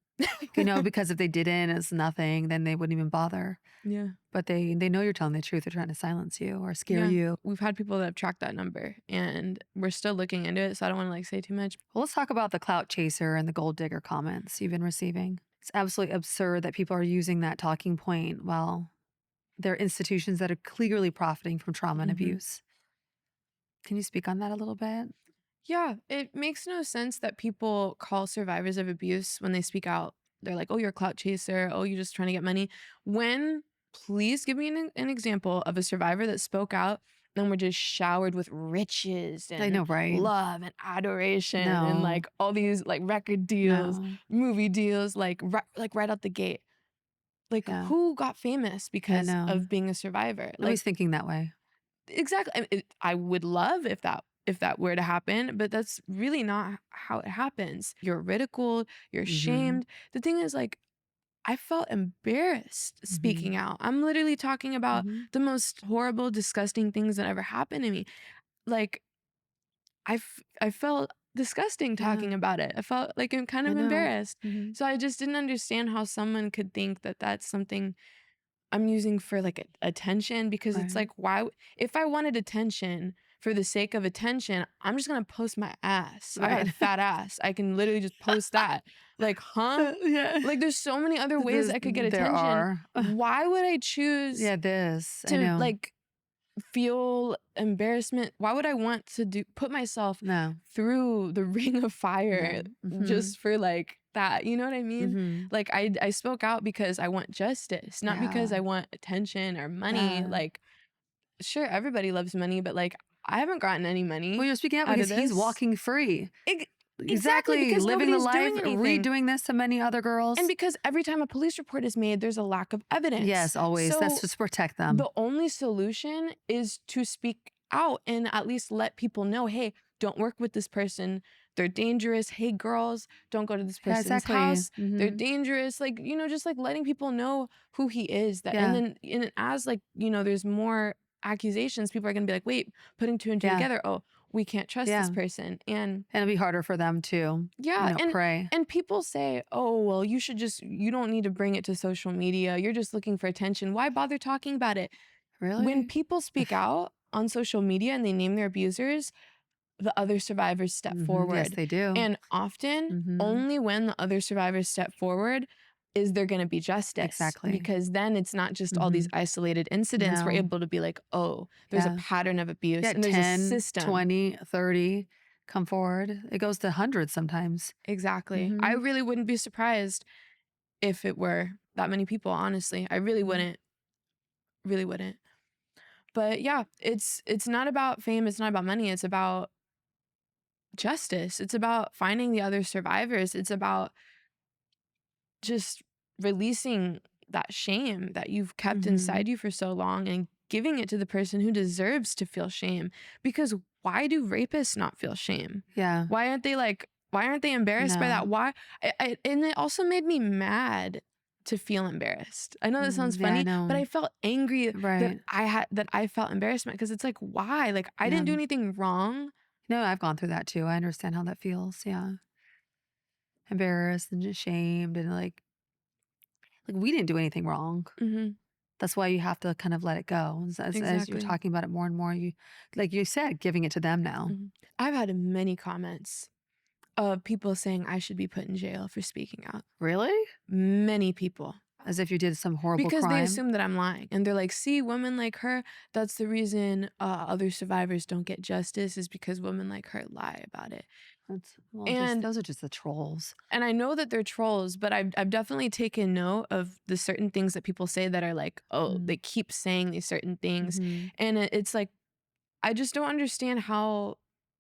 You know, because if they didn't, it's nothing, then they wouldn't even bother. Yeah. But they know you're telling the truth. They're trying to silence you or scare you. We've had people that have tracked that number and we're still looking into it. So I don't want to like say too much. Well, let's talk about the clout chaser and the gold digger comments you've been receiving. It's absolutely absurd that people are using that talking point while they're institutions that are clearly profiting from trauma and abuse. Can you speak on that a little bit? Yeah, it makes no sense that people call survivors of abuse when they speak out. They're like, oh, you're a clout chaser. Oh, you're just trying to get money. Please give me an example of a survivor that spoke out and were just showered with riches and I know, right? love and adoration and No. like all these like record deals, No. movie deals, like right out the gate. Like Yeah. who got famous because know. of being a survivor? Nobody's Like thinking that way. exactly. I would love if that were to happen, but that's really not how it happens. You're ridiculed, you're shamed. The thing is, like, I felt embarrassed speaking out. I'm literally talking about the most horrible, disgusting things that ever happened to me. Like, I felt disgusting talking about it. I felt like I'm kind of embarrassed. So I just didn't understand how someone could think that that's something I'm using for like attention, because it's like, why, if I wanted attention for the sake of attention, I'm just gonna post my ass. I got a fat ass. I can literally just post that. Like, huh? Yeah. Like, there's so many other ways I could get There attention. are. Why would I choose this. I to know. like feel embarrassment? Why would I want to put myself through the ring of fire just for like that? You know what I mean? Like I spoke out because I want justice, not because I want attention or money. Like, sure, everybody loves money, but like I haven't gotten any money. Well, you're speaking out because he's walking free. Exactly, because living the life, doing anything. redoing this to many other girls. And because every time a police report is made, there's a lack of evidence. Yes, always. So that's to protect them. The only solution is to speak out and at least let people know, hey, don't work with this person. They're dangerous. Hey, girls, don't go to this person's house. They're dangerous. Like, you know, just like letting people know who he is. That, and then as like, you know, there's more accusations, people are going to be like, wait, putting two and two together. Oh, we can't trust this person. And it'll be harder for them to, pray. And people say, oh, well, you don't need to bring it to social media. You're just looking for attention. Why bother talking about it? Really? When people speak out on social media and they name their abusers, the other survivors step forward. Yes, they do. And often, only when the other survivors step forward is there going to be justice. Exactly. Because then it's not just all these isolated incidents. We're able to be like, oh, there's a pattern of abuse. And there's 10, a system. 20, 30 come forward. It goes to hundreds sometimes. Exactly. I really wouldn't be surprised if it were that many people, honestly. I really wouldn't. Really wouldn't. But yeah, it's not about fame. It's not about money. It's about justice. It's about finding the other survivors. It's about just releasing that shame that you've kept inside you for so long and giving it to the person who deserves to feel shame. Because why do rapists not feel shame? Yeah. Why aren't they embarrassed by that? Why? And it also made me mad to feel embarrassed. I know that sounds funny, but I felt angry that I felt embarrassment, because it's like, why? Like, I didn't do anything wrong. No, I've gone through that too. I understand how that feels. Yeah. Embarrassed and ashamed and like we didn't do anything wrong. That's why you have to kind of let it go. As you're talking about it more and more, you, like you said, giving it to them now. I've had many comments of people saying I should be put in jail for speaking out. Really? Many people. As if you did some horrible crime. Because they assume that I'm lying. And they're like, see, women like her, that's the reason other survivors don't get justice, is because women like her lie about it. Those are just the trolls. And I know that they're trolls, but I've definitely taken note of the certain things that people say that are like, oh, they keep saying these certain things. And it's like, I just don't understand how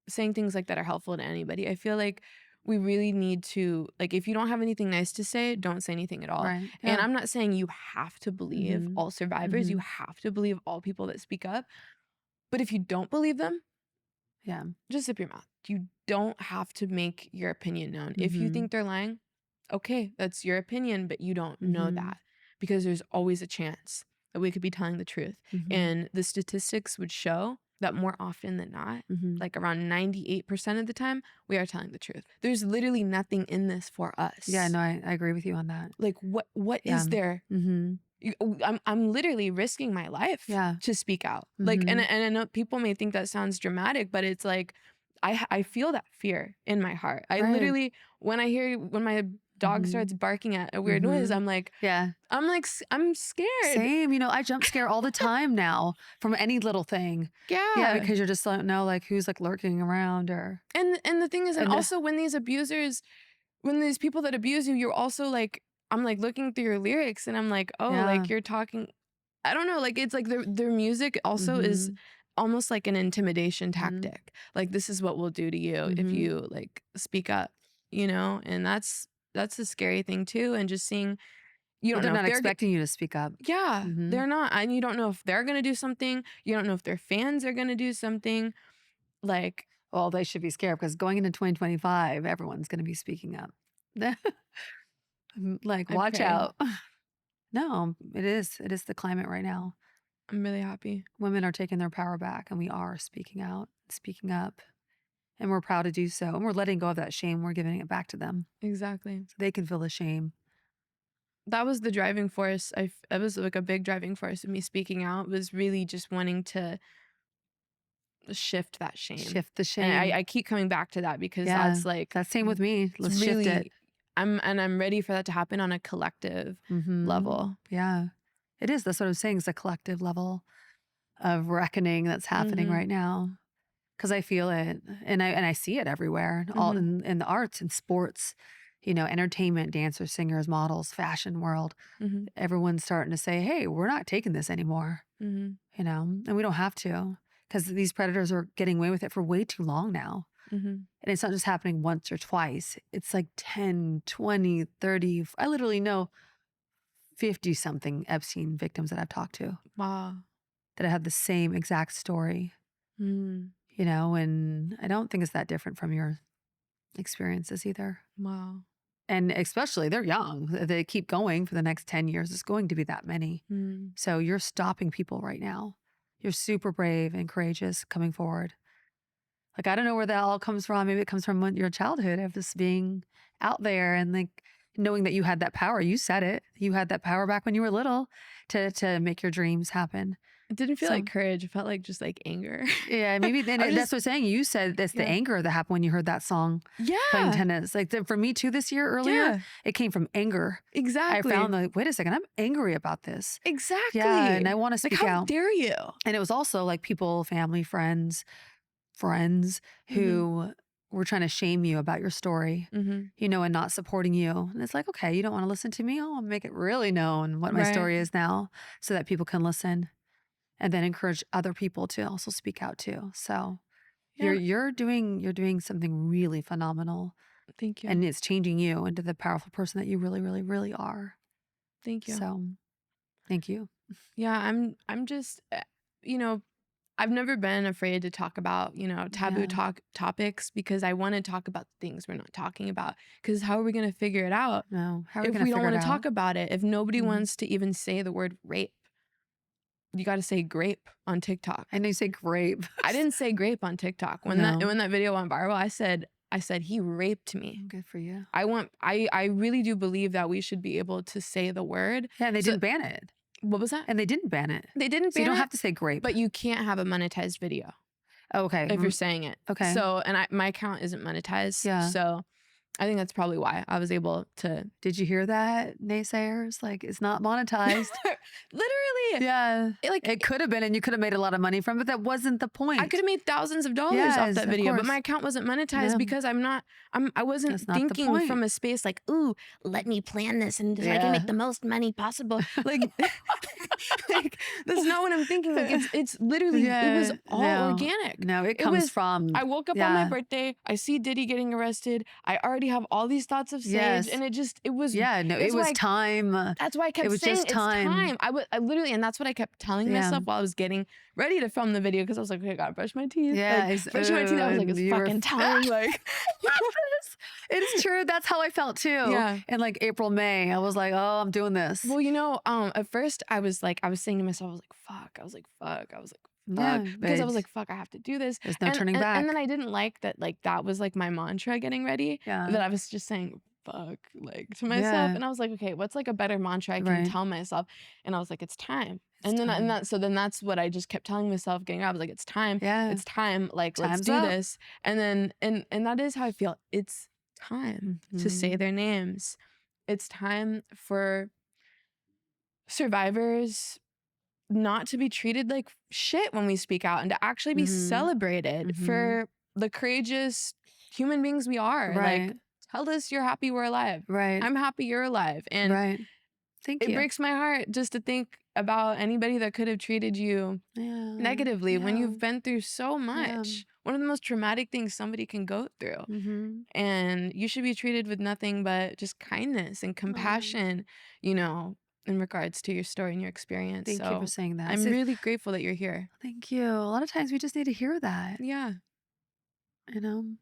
saying things like that are helpful to anybody. I feel like we really need to, like, if you don't have anything nice to say, don't say anything at all. Right. And Yeah. I'm not saying you have to believe all survivors. You Mhm. have to believe all people that speak up. But if you don't believe them, Yeah. just zip your mouth. You don't have to make your opinion known. If you Mhm. think they're lying, okay, that's your opinion, but you don't know Mhm. that, because there's always a chance that we could be telling the truth. Mhm. And the statistics would show that more often than not, Mhm. like around 98% of the time, we are telling the truth. There's literally nothing in this for us. Yeah, no, I agree with you on that. Like, what Yeah. is there? Mhm. I'm literally risking my life Yeah. to speak out. Like, and I know people may think that sounds dramatic, but it's like, I feel that fear in my heart. I Right. literally, when my dog starts barking at a weird noise, I'm like, Yeah. I'm scared. Same. You know, I jump scare all the time now from any little thing. Yeah, Yeah. because you just don't know like who's like lurking around or. And the thing is, and And also when these people that abuse you, you're also like, I'm like looking through your lyrics and I'm like, oh, Yeah. like you're talking, I don't know, like it's like their music also is almost like an intimidation tactic. Like, this is what we'll do to you if you like speak up, you know? And that's a scary thing too. And just seeing, you don't they're know not if expecting you to speak up. yeah, they're not. And you don't know if they're going to do something. You don't know if their fans are going to do something. Like, Well, they should be scared because going into 2025, everyone's going to be speaking up. Like, I watch pray. out. No, it is. It is the climate right now. I'm really happy. Women are taking their power back and we are speaking out, speaking up. And we're proud to do so. And we're letting go of that shame. We're giving it back to them Exactly. so they can feel the shame. That was the driving force. It was like a big driving force of me speaking out, was really just wanting to shift that shame. Shift the shame. And I keep coming back to that because that's like, that's same with me. Let's really, shift it. I'm ready for that to happen on a collective level. Yeah, it is. That's what I'm saying. It's a collective level of reckoning that's happening right now. Because I feel it, and I see it everywhere, all in the arts and sports, you know, entertainment, dancers, singers, models, fashion world. Everyone's starting to say, "Hey, we're not taking this anymore," you know, and we don't have to, because these predators are getting away with it for way too long now. And it's not just happening once or twice. It's like 10, 20, 30. I literally know 50 something Epstein victims that I've talked to. Wow. That have the same exact story. You know, and I don't think it's that different from your experiences either. Wow. And especially they're young. If they keep going for the next 10 years, it's going to be that many. So you're stopping people right now. You're super brave and courageous coming forward. Like, I don't know where that all comes from. Maybe it comes from your childhood of just being out there and like knowing that you had that power. You said it. You had that power back when you were little to make your dreams happen. It didn't feel like courage. It felt like just like anger. Yeah, maybe then that's what I'm saying. You said that's the anger that happened when you heard that song playing tennis. Like for me too this year earlier, it came from anger. Exactly. I found like, wait a second, I'm angry about this. Exactly. Yeah, and I want to speak like, how out. dare you? And it was also like people, family, friends who were trying to shame you about your story, you know, and not supporting you. And it's like, okay, you don't want to listen to me? I'll make it really known what my story is now so that people can listen. And then encourage other people to also speak out too. So you're doing something really phenomenal. Thank you. And it's changing you into the powerful person that you really, really, really are. Thank you. So thank you. Yeah, I'm just, you know, I've never been afraid to talk about, you know, taboo topics because I want to talk about things we're not talking about. Because how are we going to figure it out? No, how are we if going to we don't figure want it to out? talk about it? If nobody wants to even say the word rape, you got to say grape on TikTok. I know you say grape. I didn't say grape on TikTok. When that video went viral, I said he raped me. Good for you. I really do believe that we should be able to say the word. Yeah, and they didn't ban it. What was that? And they didn't ban it. They didn't ban it. So you don't have to say grape. But you can't have a monetized video. Okay. If you're saying it. Okay. So, and my account isn't monetized. Yeah. So I think that's probably why I was able to. Did you hear that, naysayers? Like, it's not monetized. Literally. Yeah. It could have been, and you could have made a lot of money from it, but that wasn't the point. I could have made thousands of dollars off that video, but my account wasn't monetized because I wasn't thinking from a space like, ooh, let me plan this and so I can make the most money possible. Like, Like, that's not what I'm thinking. Like, it's literally, it was all organic. No, it comes was, from. I woke up on my birthday. I see Diddy getting arrested. I already have all these thoughts of Sage, and it was. Yeah, no, it was time. That's why I kept it was saying just it's time. I literally, and that's what I kept telling myself while I was getting ready to film the video, because I was like, okay, I gotta brush my teeth. Yeah, like, brushing my teeth. I was like, it's fucking time. Like, it's true. That's how I felt too. Yeah. In like April, May, I was like, oh, I'm doing this. Well, at first I was saying to myself, I was like, fuck. I was like, Yeah, because I was like, fuck, I have to do this. There's no turning back. And then I didn't like that, like, that was like my mantra getting ready. Yeah. That I was just saying, fuck, like, to myself. Yeah. And I was like, okay, what's like a better mantra I can tell myself? And I was like, it's time. So then that's what I just kept telling myself getting up. I was like, it's time. Yeah. It's time. Like, Time's let's do up. this. And then, and that is how I feel. It's time to say their names. It's time for survivors not to be treated like shit when we speak out, and to actually be celebrated for the courageous human beings we are. Like, tell us you're happy we're alive. I'm happy you're alive. And Thank you. It breaks my heart just to think about anybody that could have treated you negatively when you've been through so much. One of the most traumatic things somebody can go through. And you should be treated with nothing but just kindness and compassion, in regards to your story and your experience. Thank you for saying that. I'm really grateful that you're here. Thank you. A lot of times we just need to hear that. Yeah. And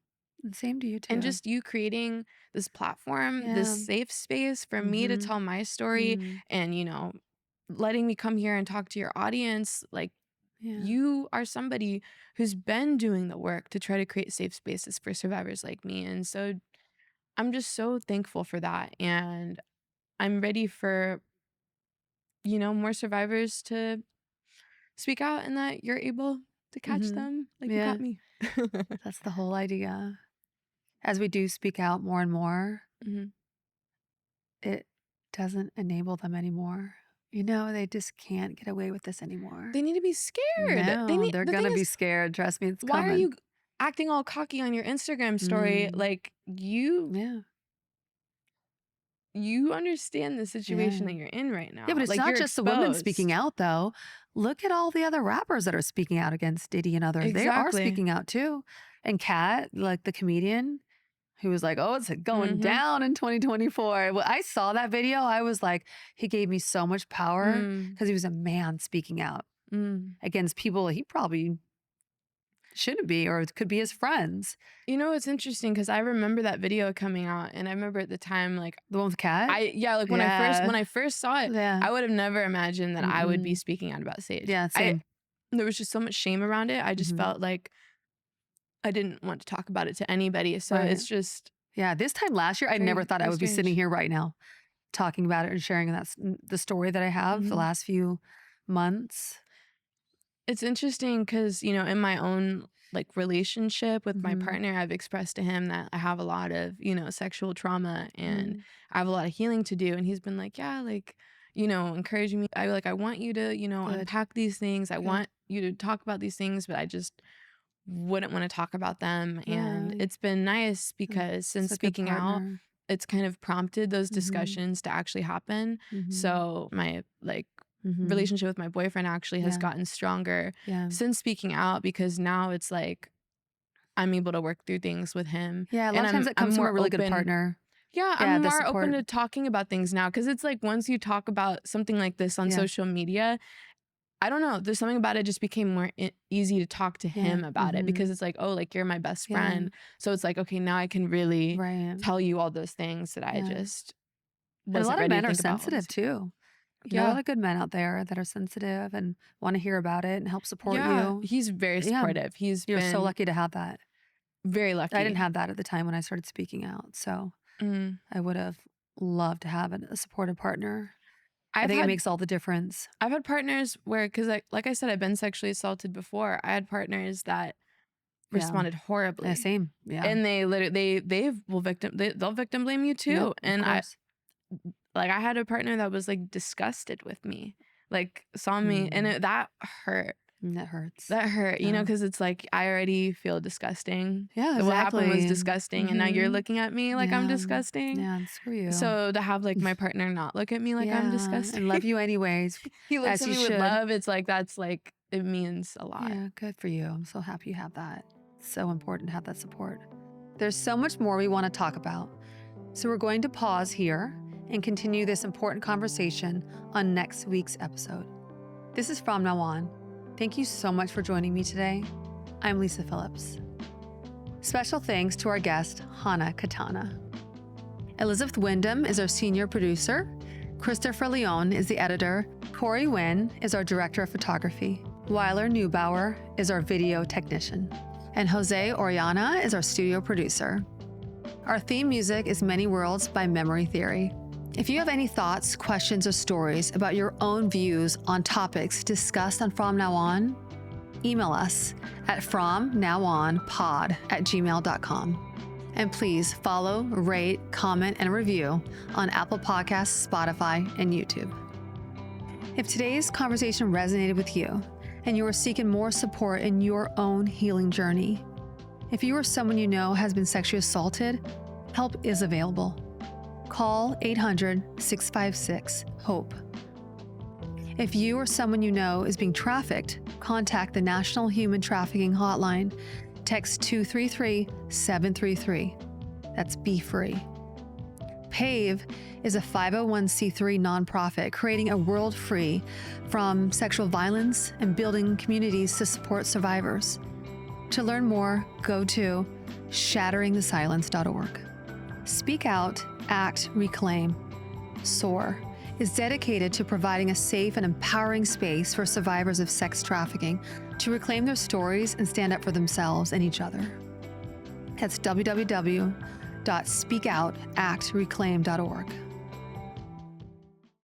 same to you too. And just you creating this platform, this safe space for me to tell my story, and, letting me come here and talk to your audience. Like, you are somebody who's been doing the work to try to create safe spaces for survivors like me. And so I'm just so thankful for that. And I'm ready for, more survivors to speak out, and that you're able to catch them like you got me. That's the whole idea. As we do speak out more and more, it doesn't enable them anymore. They just can't get away with this anymore. They need to be scared. No, they're going to be scared. Trust me, it's coming. Why are you acting all cocky on your Instagram story? Like, you understand the situation that you're in right now. Yeah, but it's like, not you're just the women exposed. speaking out, though. Look at all the other rappers that are speaking out against Diddy and others. They are speaking out too. And Kat, like the comedian, who was like, oh, it's going down in 2024. Well, I saw that video. I was like, he gave me so much power, because he was a man speaking out against people he probably shouldn't be, or it could be his friends. It's interesting, because I remember that video coming out, and I remember at the time, like, the one with Kat. When I first saw it, I would have never imagined that I would be speaking out about Sage. Yeah, same. There was just so much shame around it. I just felt like I didn't want to talk about it to anybody. So it's just this time last year, I never thought I would be sitting here right now talking about it and sharing the story that I have the last few months. It's interesting because, in my own like relationship with my partner, I've expressed to him that I have a lot of, sexual trauma, and I have a lot of healing to do. And he's been like, yeah, like, encouraging me. I want you to, unpack these things. I want you to talk about these things, but I just wouldn't want to talk about them. And it's been nice, because since speaking out, it's kind of prompted those discussions to actually happen. So my relationship with my boyfriend actually has gotten stronger since speaking out, because now it's like I'm able to work through things with him. Yeah, a lot of times it comes from a really good partner. Yeah, I'm more open to talking about things now, because it's like once you talk about something like this on social media, I don't know, there's something about it just became more easy to talk to him about it, because it's like, oh, like, you're my best friend. So it's like, okay, now I can really tell you all those things that I just wasn't. And a lot of ready men to are think about. sensitive too. A lot of good men out there that are sensitive and want to hear about it and help support you. He's very supportive. You're so lucky to have that. Very lucky. I didn't have that at the time when I started speaking out. So I would have loved to have a supportive partner. I think it makes all the difference. I've had partners where, because like I said, I've been sexually assaulted before. I had partners that responded horribly. Yeah, same. Yeah. And they literally, they'll victim blame you too. Yep, and I had a partner that was like disgusted with me, like saw me, and that hurt. And that hurts. That hurt, Yeah. because it's like I already feel disgusting. Yeah, What happened was exactly. disgusting, and now you're looking at me like I'm Yeah. disgusting. Yeah, and screw you. So to have like my partner not look at me like I'm disgusting and love you anyways. he looks as at you me with should. love. It's like that's like it means a lot. Yeah, good for you. I'm so happy you have that. It's so important to have that support. There's so much more we want to talk about. So we're going to pause here and continue this important conversation on next week's episode. This is From Now On. Thank you so much for joining me today. I'm Lisa Phillips. Special thanks to our guest, Hana Katana. Elizabeth Wyndham is our senior producer. Christopher Leone is the editor. Corey Wynn is our director of photography. Weiler Neubauer is our video technician. And Jose Oriana is our studio producer. Our theme music is Many Worlds by Memory Theory. If you have any thoughts, questions, or stories about your own views on topics discussed on From Now On, email us at fromnowonpod@gmail.com. And please follow, rate, comment, and review on Apple Podcasts, Spotify, and YouTube. If today's conversation resonated with you and you are seeking more support in your own healing journey, if you or someone you know has been sexually assaulted, help is available. Call 800-656-HOPE. If you or someone you know is being trafficked, contact the National Human Trafficking Hotline. Text 233-733. That's Be Free. PAVE is a 501c3 nonprofit creating a world free from sexual violence and building communities to support survivors. To learn more, go to shatteringthesilence.org. Speak Out, Act, Reclaim, SOAR, is dedicated to providing a safe and empowering space for survivors of sex trafficking to reclaim their stories and stand up for themselves and each other. That's www.speakoutactreclaim.org.